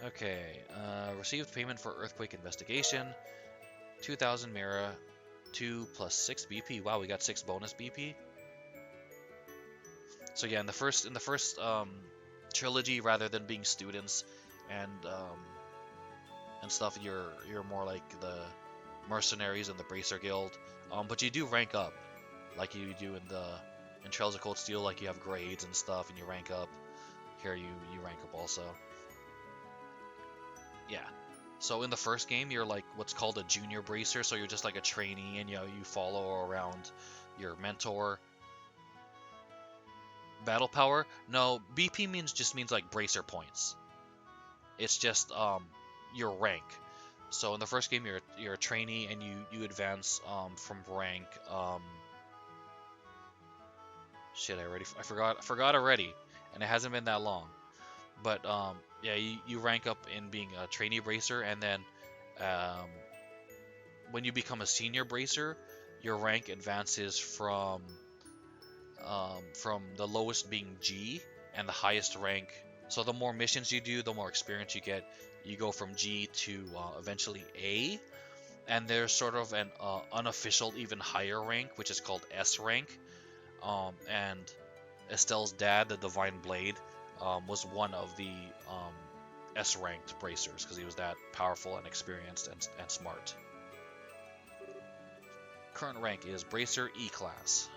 Okay, received payment for earthquake investigation, 2,000 Mira, 2 plus 6 BP. Wow, we got 6 bonus BP. So yeah, in the first trilogy, rather than being students and stuff, you're more like the mercenaries in the Bracer Guild. But you do rank up, like you do in Trails of Cold Steel, like you have grades and stuff, and you rank up. Here you rank up also. Yeah. So in the first game, you're like what's called a junior bracer, so you're just like a trainee, and you follow around your mentor. Battle power? No, BP just means like bracer points. It's just your rank. So in the first game, you're a trainee, and you advance from rank Shit, I forgot already, and it hasn't been that long. But yeah, you rank up in being a trainee bracer, and then um, when you become a senior bracer, your rank advances from the lowest being G and the highest rank. So the more missions you do, the more experience you get. You go from G to eventually A, and there's sort of an unofficial even higher rank, which is called S rank. And Estelle's dad, the Divine Blade, was one of the S ranked bracers because he was that powerful and experienced and smart. Current rank is Bracer E class.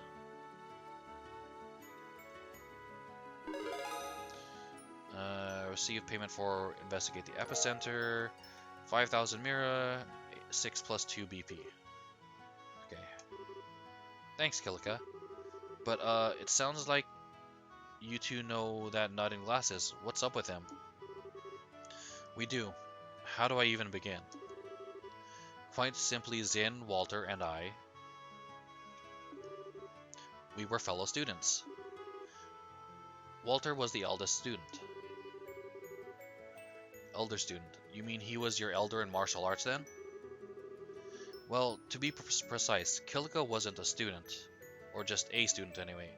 Receive payment for investigate the epicenter. 5,000 Mira, 6 plus 2 BP. Okay. Thanks, Kilika. But it sounds like you two know that nut in glasses. What's up with him? We do. How do I even begin? Quite simply, Zin, Walter, and I, we were fellow students. Walter was the eldest student. Elder student. You mean he was your elder in martial arts then? Well, to be precise, Kilika wasn't a student. Or just a student anyway.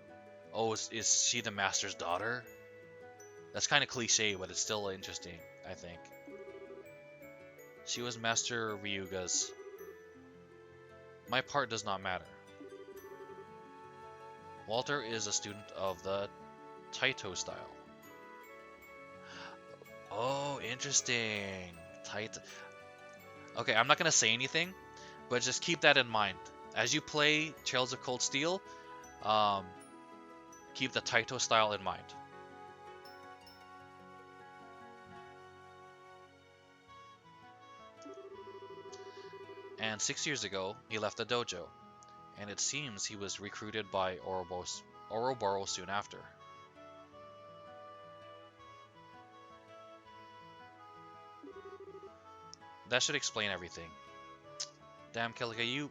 Oh, is she the master's daughter? That's kind of cliche, but it's still interesting, I think. She was Master Ryuga's. My part does not matter. Walter is a student of the Taito style. Oh, interesting. Taito. Okay, I'm not going to say anything, but just keep that in mind. As you play Trails of Cold Steel, keep the Taito style in mind. And 6 years ago, he left the dojo, and it seems he was recruited by Ouroboros soon after. That should explain everything. Damn, Kilika, you...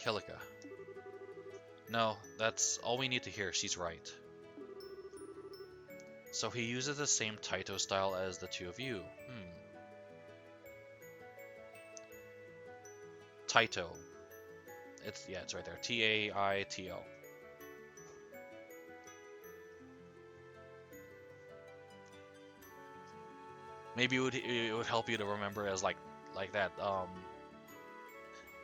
Kilika. No, that's all we need to hear. She's right. So he uses the same Taito style as the two of you. Taito. It's right there. Taito. Maybe it would help you to remember as like that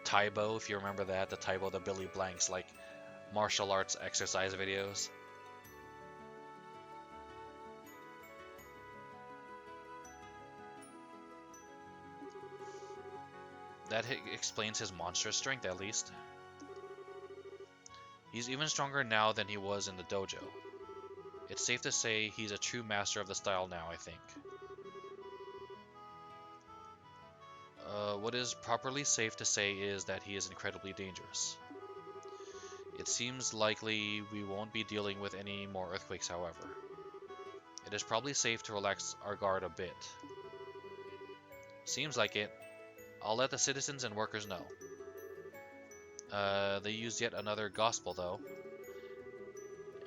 Taibo, if you remember that, the Taibo, the Billy Blanks like martial arts exercise videos. That explains his monstrous strength, at least. He's even stronger now than he was in the dojo. It's safe to say he's a true master of the style now, I think. What is properly safe to say is that he is incredibly dangerous. It seems likely we won't be dealing with any more earthquakes, however. It is probably safe to relax our guard a bit. Seems like it. I'll let the citizens and workers know. They used yet another gospel, though.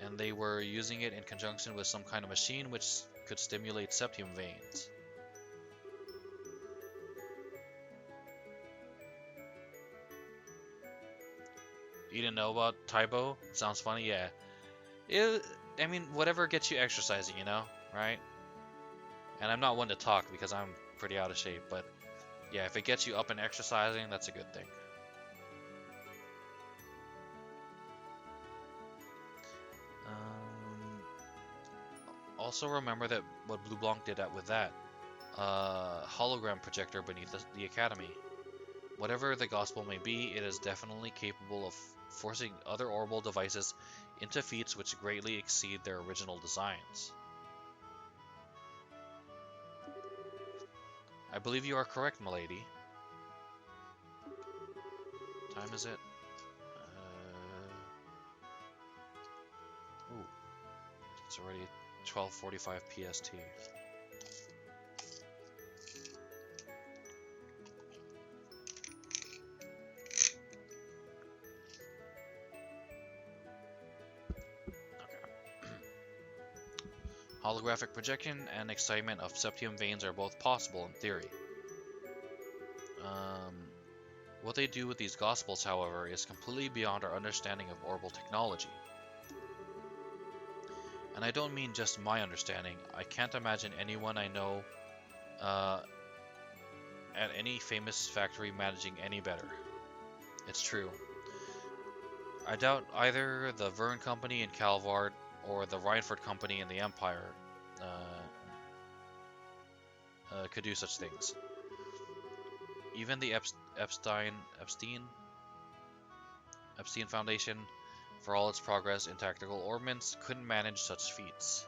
And they were using it in conjunction with some kind of machine which could stimulate septium veins. You didn't know about Taibo? Sounds funny, yeah. I mean, whatever gets you exercising, you know, right? And I'm not one to talk because I'm pretty out of shape, but yeah, if it gets you up and exercising, that's a good thing. Also remember that what Blue Blanc did with that hologram projector beneath the academy. Whatever the gospel may be, it is definitely capable of forcing other orbital devices into feats which greatly exceed their original designs. I believe you are correct, milady. Time is it? Ooh, it's already 12:45 PST. Holographic projection and excitement of septium veins are both possible in theory. What they do with these gospels, however, is completely beyond our understanding of orbital technology. And I don't mean just my understanding. I can't imagine anyone I know at any famous factory managing any better. It's true. I doubt either the Verne Company in Calvard or the Reinford Company in the Empire could do such things. Even the Epstein Foundation, for all its progress in tactical armaments, couldn't manage such feats.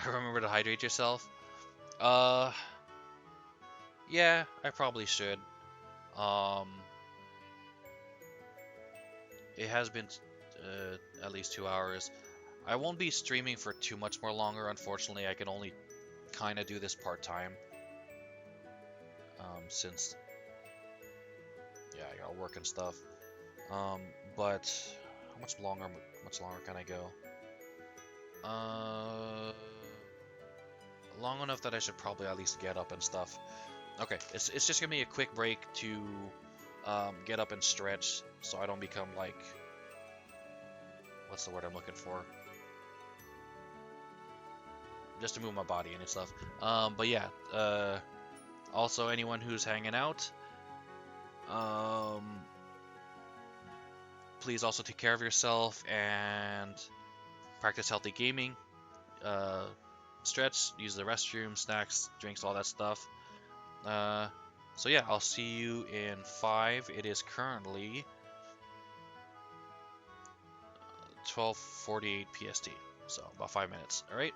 Remember to hydrate yourself? Yeah, I probably should. It has been at least 2 hours. I won't be streaming for too much more longer, unfortunately. I can only kind of do this part-time. Since, yeah, I gotta work and stuff. But how much longer can I go? Long enough that I should probably at least get up and stuff. Okay, it's just gonna be a quick break to get up and stretch, so I don't become like, what's the word I'm looking for? Just to move my body and stuff. But yeah, also anyone who's hanging out, please also take care of yourself and practice healthy gaming. Stretch, use the restroom, snacks, drinks, all that stuff. So yeah, I'll see you in 5. It is currently 12:48 PST, so about 5 minutes. All right.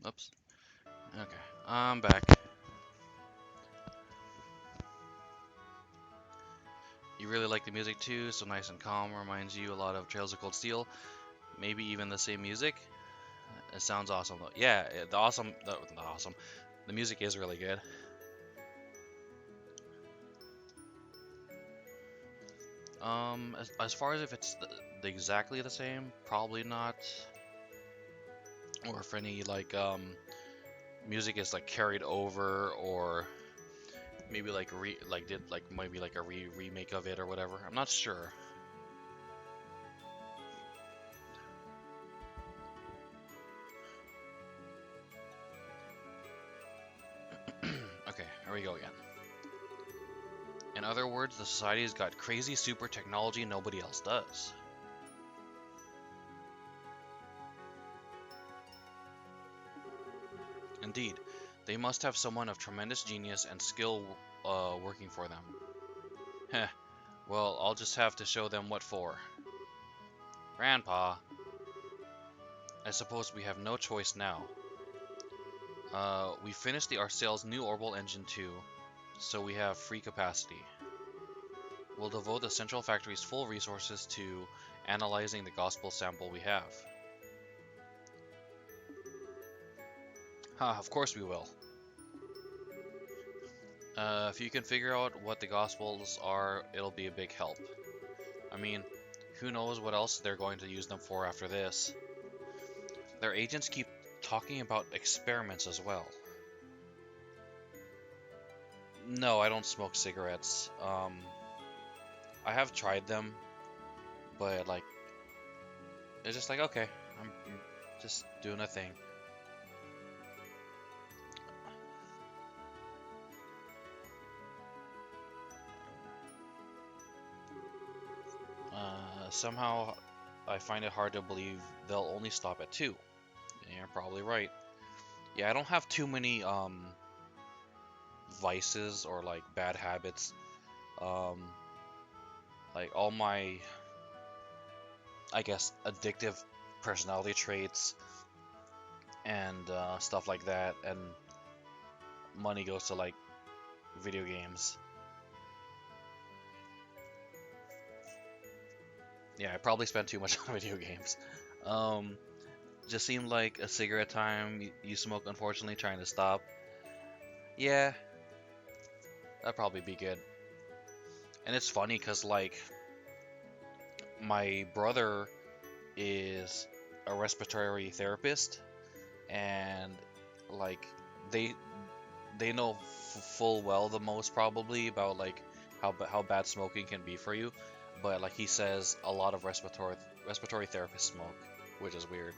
Oops. Okay, I'm back. You really like the music too, so nice and calm, reminds you a lot of Trails of Cold Steel. Maybe even the same music. It sounds awesome though. Yeah, the music is really good. As far as if it's exactly the same, probably not. Or if any like music is like carried over, or maybe like did like maybe like a remake of it or whatever. I'm not sure. Okay, here we go again. In other words, the society's got crazy super technology nobody else does. Indeed, they must have someone of tremendous genius and skill working for them. Heh, well, I'll just have to show them what for. Grandpa, I suppose we have no choice now. We finished the Arcel's new orbital engine too, so we have free capacity. We'll devote the Central Factory's full resources to analyzing the gospel sample we have. Ha, of course we will. If you can figure out what the gospels are, it'll be a big help. I mean, who knows what else they're going to use them for after this. Their agents keep talking about experiments as well. No, I don't smoke cigarettes. I have tried them, but like, it's just like, okay, I'm just doing a thing. Somehow, I find it hard to believe they'll only stop at 2. Yeah, you're probably right. Yeah, I don't have too many vices or like bad habits. Um, like all my, I guess, addictive personality traits and stuff like that, and money goes to like video games. Yeah, I probably spent too much on video games. Um, just seemed like a cigarette time. You smoke, unfortunately, trying to stop. Yeah, that'd probably be good. And it's funny because like my brother is a respiratory therapist, and like they they know full well the most probably about like how bad smoking can be for you, but like he says a lot of respiratory therapists smoke, which is weird.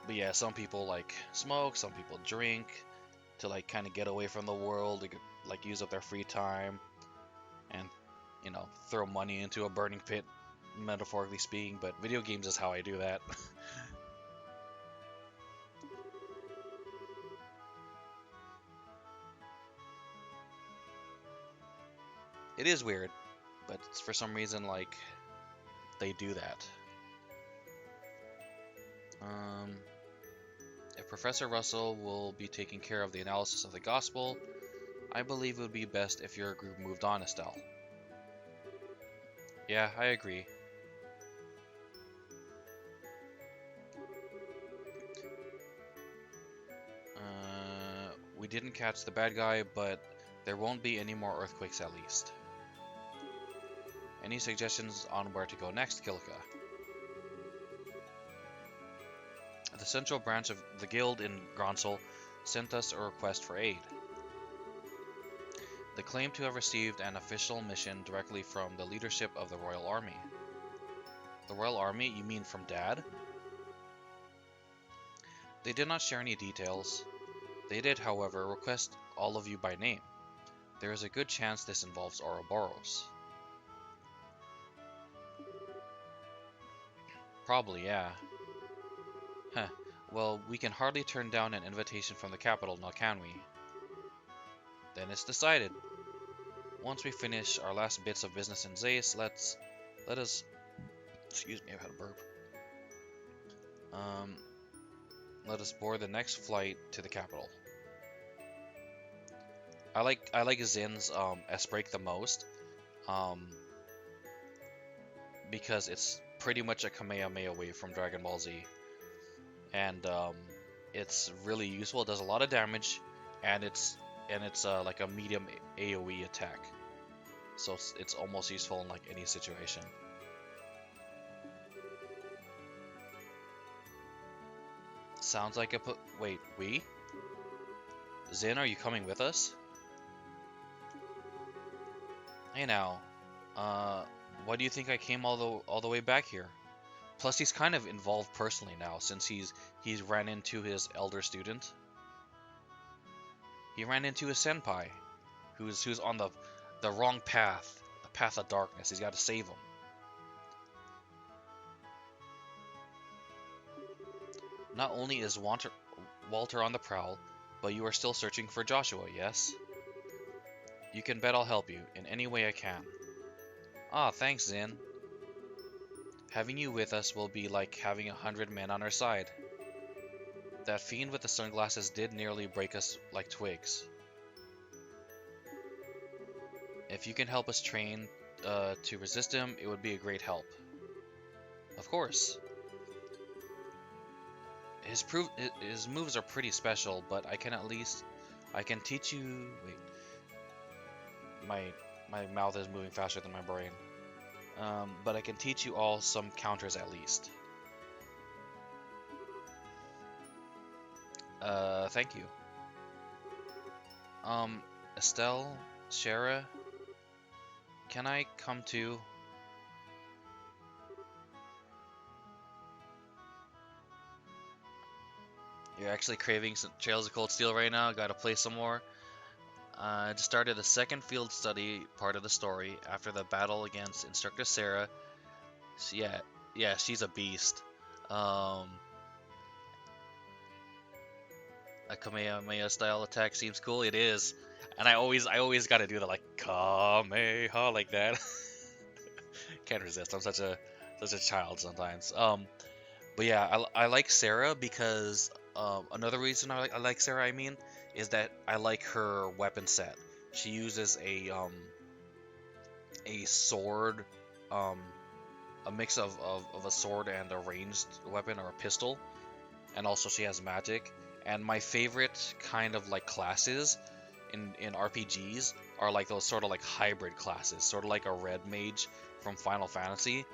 But yeah, some people like smoke, some people drink to like kind of get away from the world, to like use up their free time and throw money into a burning pit, metaphorically speaking. But video games is how I do that. It is weird, but it's for some reason like they do that. Um, if Professor Russell will be taking care of the analysis of the gospel, I believe it would be best if your group moved on, Estelle. Yeah, I agree. We didn't catch the bad guy, but there won't be any more earthquakes at least. Any suggestions on where to go next, Kilika? The central branch of the guild in Gronsel sent us a request for aid. They claim to have received an official mission directly from the leadership of the Royal Army. The Royal Army? You mean from Dad? They did not share any details. They did, however, request all of you by name. There is a good chance this involves Ouroboros. Probably, yeah. Huh. Well, we can hardly turn down an invitation from the capital, now can we? Then it's decided. once we finish our last bits of business in Zace, let us excuse me, I've had a burp. Um, let us board the next flight to the capital. I like Zin's S-break the most, because it's pretty much a Kamehameha wave from Dragon Ball Z, and it's really useful. It does a lot of damage, and it's like a medium AOE attack, so it's almost useful in like any situation. Sounds like wait, we? Zin, are you coming with us? Hey now, why do you think I came all the way back here? Plus, he's kind of involved personally now since he's ran into his elder student. He ran into his senpai, who's on the wrong path, the path of darkness. He's got to save him. Not only is Walter on the prowl, but you are still searching for Joshua, yes? You can bet I'll help you in any way I can. Ah, thanks, Zin. Having you with us will be like having 100 men on our side. That fiend with the sunglasses did nearly break us like twigs. If you can help us train to resist him, it would be a great help. Of course. His moves are pretty special, but I can teach you. Wait, my mouth is moving faster than my brain. But I can teach you all some counters at least. Thank you. Estelle, Shara, can I come too? You're actually craving some Trails of Cold Steel right now? Gotta play some more? I just started the second field study part of the story after the battle against Instructor Sarah. So yeah, she's a beast. A Kamehameha style attack seems cool. It is, and I always gotta do the like Kameha like that. Can't resist. I'm such a child sometimes. But yeah, I like Sarah because another reason I like Sarah, I mean, is that I like her weapon set. She uses a sword, a mix of a sword and a ranged weapon or a pistol, and also she has magic. And my favorite kind of like classes in RPGs are like those sort of like hybrid classes, sort of like a red mage from Final Fantasy.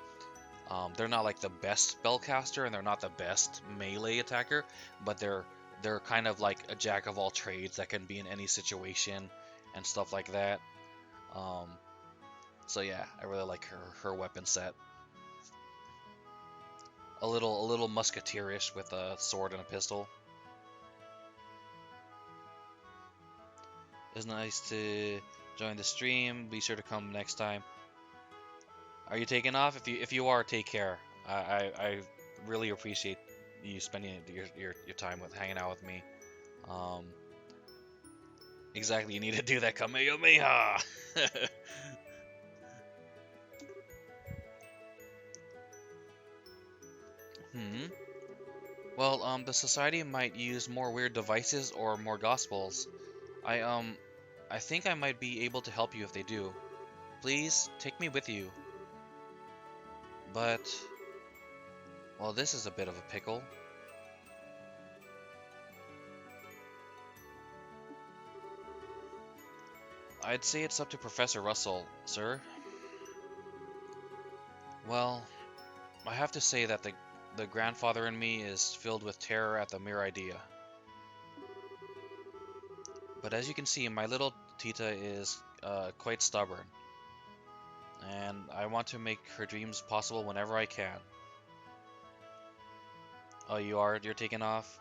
They're not like the best spellcaster and they're not the best melee attacker, but they're kind of like a jack of all trades that can be in any situation and stuff like that. So yeah, I really like her weapon set. A little musketeerish with a sword and a pistol. It's nice to join the stream. Be sure to come next time. Are you taking off? If you are, take care. I really appreciate you spending your time with hanging out with me. Exactly. You need to do that Kamehameha. Well, the society might use more weird devices or more gospels. I think I might be able to help you if they do. Please take me with you. But, well, this is a bit of a pickle. I'd say it's up to Professor Russell, sir. Well, I have to say that the grandfather in me is filled with terror at the mere idea. But as you can see, my little Tita is quite stubborn. And I want to make her dreams possible whenever I can. Oh, you're taking off?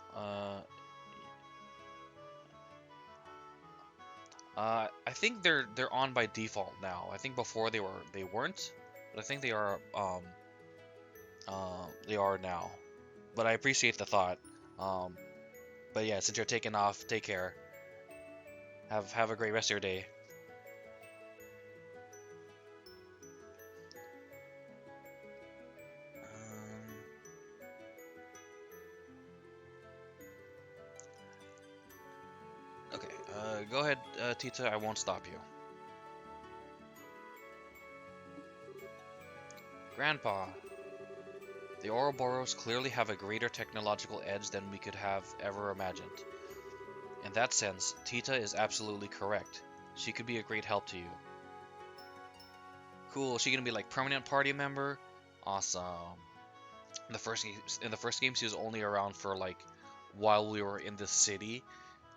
I think they're on by default now. I think before they weren't, but I think they are now. But I appreciate the thought. But yeah, since you're taking off, take care. Have a great rest of your day. Go ahead, Tita, I won't stop you. Grandpa, the Ouroboros clearly have a greater technological edge than we could have ever imagined. In that sense, Tita is absolutely correct. She could be a great help to you. Cool, is she gonna be like permanent party member? Awesome. In the first game, she was only around for like while we were in the city.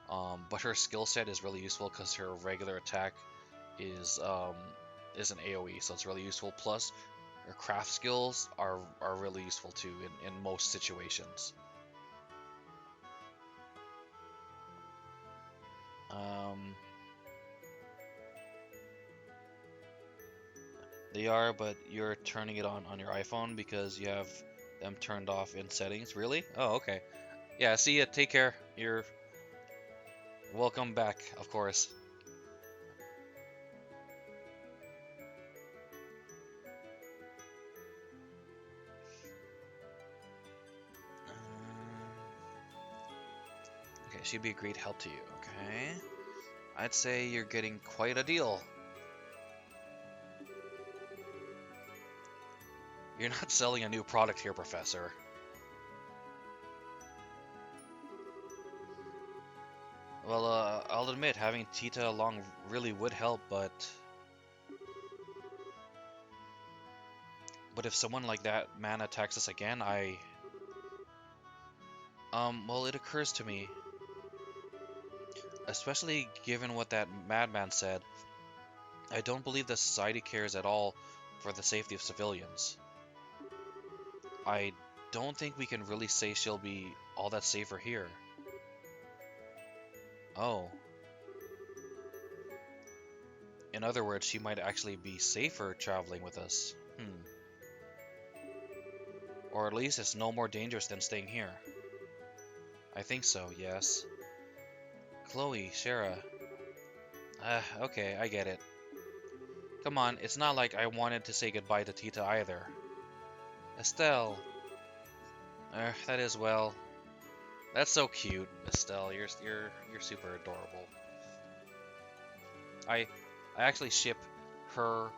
But her skill set is really useful because her regular attack is an AoE, so it's really useful. Plus, her craft skills are really useful too in most situations. They are, but you're turning it on your iPhone because you have them turned off in settings. Really? Oh, okay. Yeah, see ya. Take care. You're welcome back, of course. Okay, she'd be a great help to you, okay? I'd say you're getting quite a deal. You're not selling a new product here, Professor. Well, I'll admit, having Tita along really would help, but if someone like that man attacks us again, well, it occurs to me, especially given what that madman said, I don't believe the society cares at all for the safety of civilians. I don't think we can really say she'll be all that safer here. Oh. In other words, she might actually be safer traveling with us. Or at least it's no more dangerous than staying here. I think so, yes. Chloe, Shara. Okay, I get it. Come on, it's not like I wanted to say goodbye to Tita either. Estelle. That is, well. That's so cute, Estelle. You're super adorable. I actually ship her,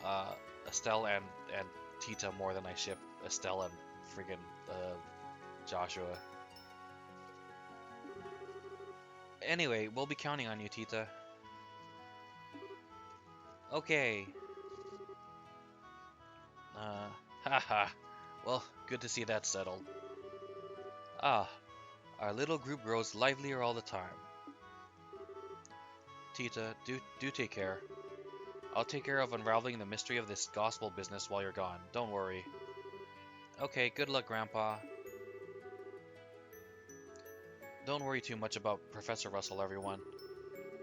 uh, Estelle and Tita more than I ship Estelle and freaking Joshua. Anyway, we'll be counting on you, Tita. Okay. Haha. Well, good to see that settled. Ah, our little group grows livelier all the time. Tita, do take care. I'll take care of unraveling the mystery of this gospel business while you're gone. Don't worry. Okay, good luck, Grandpa. Don't worry too much about Professor Russell, everyone.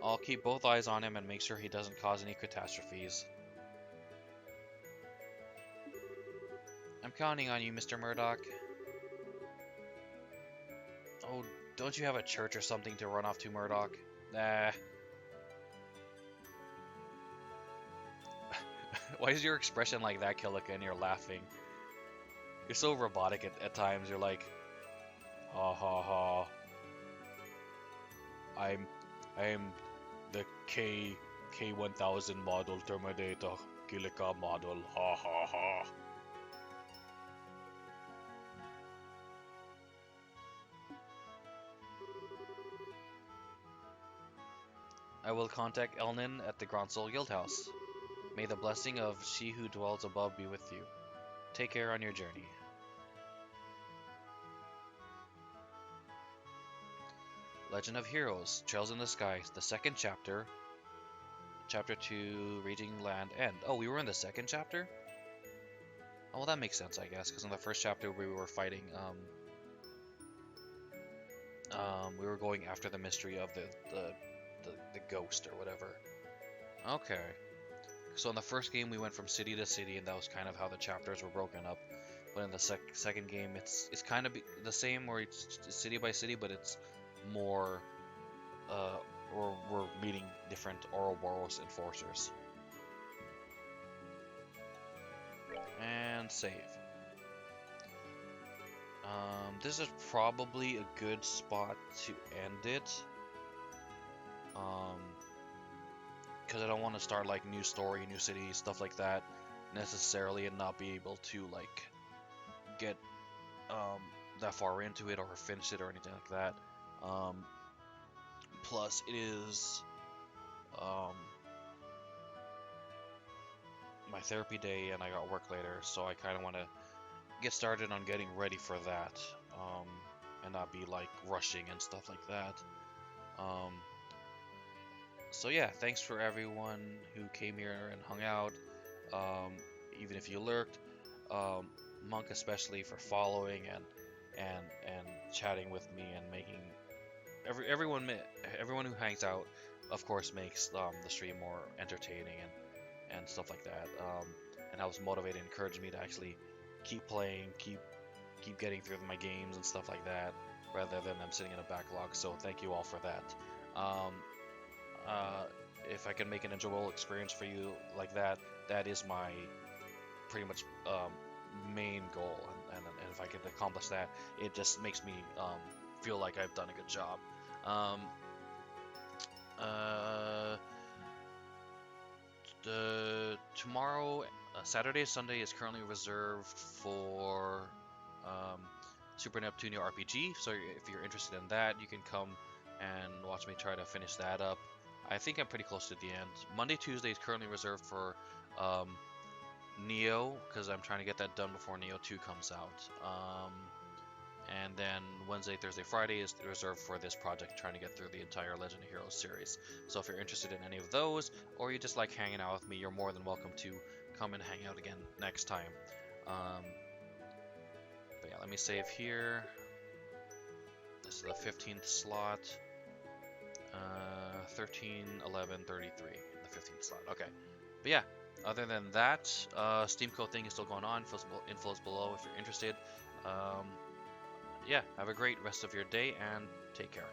I'll keep both eyes on him and make sure he doesn't cause any catastrophes. I'm counting on you, Mr. Murdoch. Oh, don't you have a church or something to run off to, Murdoch? Nah. Why is your expression like that, Kilika, and you're laughing? You're so robotic at times. You're like, ha ha ha. I'm the K1000 model Terminator Kilika model. Ha ha ha. I will contact Elnin at the Gronsol Guildhouse. May the blessing of she who dwells above be with you. Take care on your journey. Legend of Heroes, Trails in the Sky, the second chapter. Chapter 2, Raging Land End. Oh, we were in the second chapter? Oh, well, that makes sense, I guess, because in the first chapter we were fighting, we were going after the mystery of the ghost or whatever. Okay. So in the first game we went from city to city, and that was kind of how the chapters were broken up. But in the second game, it's kind of the same, where it's city by city, but it's more, or we're meeting different Ouroboros enforcers. And save. This is probably a good spot to end it. because I don't want to start like new story, new city, stuff like that necessarily, and not be able to like get that far into it or finish it or anything like that. Plus, it is um, my therapy day, and I got work later, so I kind of want to get started on getting ready for that, and not be like rushing and stuff like that. Um, so yeah, thanks for everyone who came here and hung out, um, even if you lurked. Monk especially for following and chatting with me and making everyone who hangs out, of course, makes the stream more entertaining and stuff like that, and helps motivate and encourage me to actually keep playing, keep getting through my games and stuff like that, rather than them sitting in a backlog. So thank you all for that. Um, uh, if I can make an enjoyable experience for you like that, that is my pretty much main goal, and if I can accomplish that, it just makes me feel like I've done a good job. Um, uh, Tomorrow, Saturday, Sunday is currently reserved for um, Super Neptunia RPG. So if you're interested in that, you can come and watch me try to finish that up. I think I'm pretty close to the end. Monday, Tuesday is currently reserved for um, Neo, because I'm trying to get that done before Neo 2 comes out. And then Wednesday, Thursday, Friday is reserved for this project, trying to get through the entire Legend of Heroes series. So if you're interested in any of those, or you just like hanging out with me, you're more than welcome to come and hang out again next time. But yeah, let me save here. This is the 15th slot. 13, 11, 33, the 15th slot. Okay. But yeah, other than that, Steam Code thing is still going on. Info's below if you're interested. Yeah, have a great rest of your day and take care.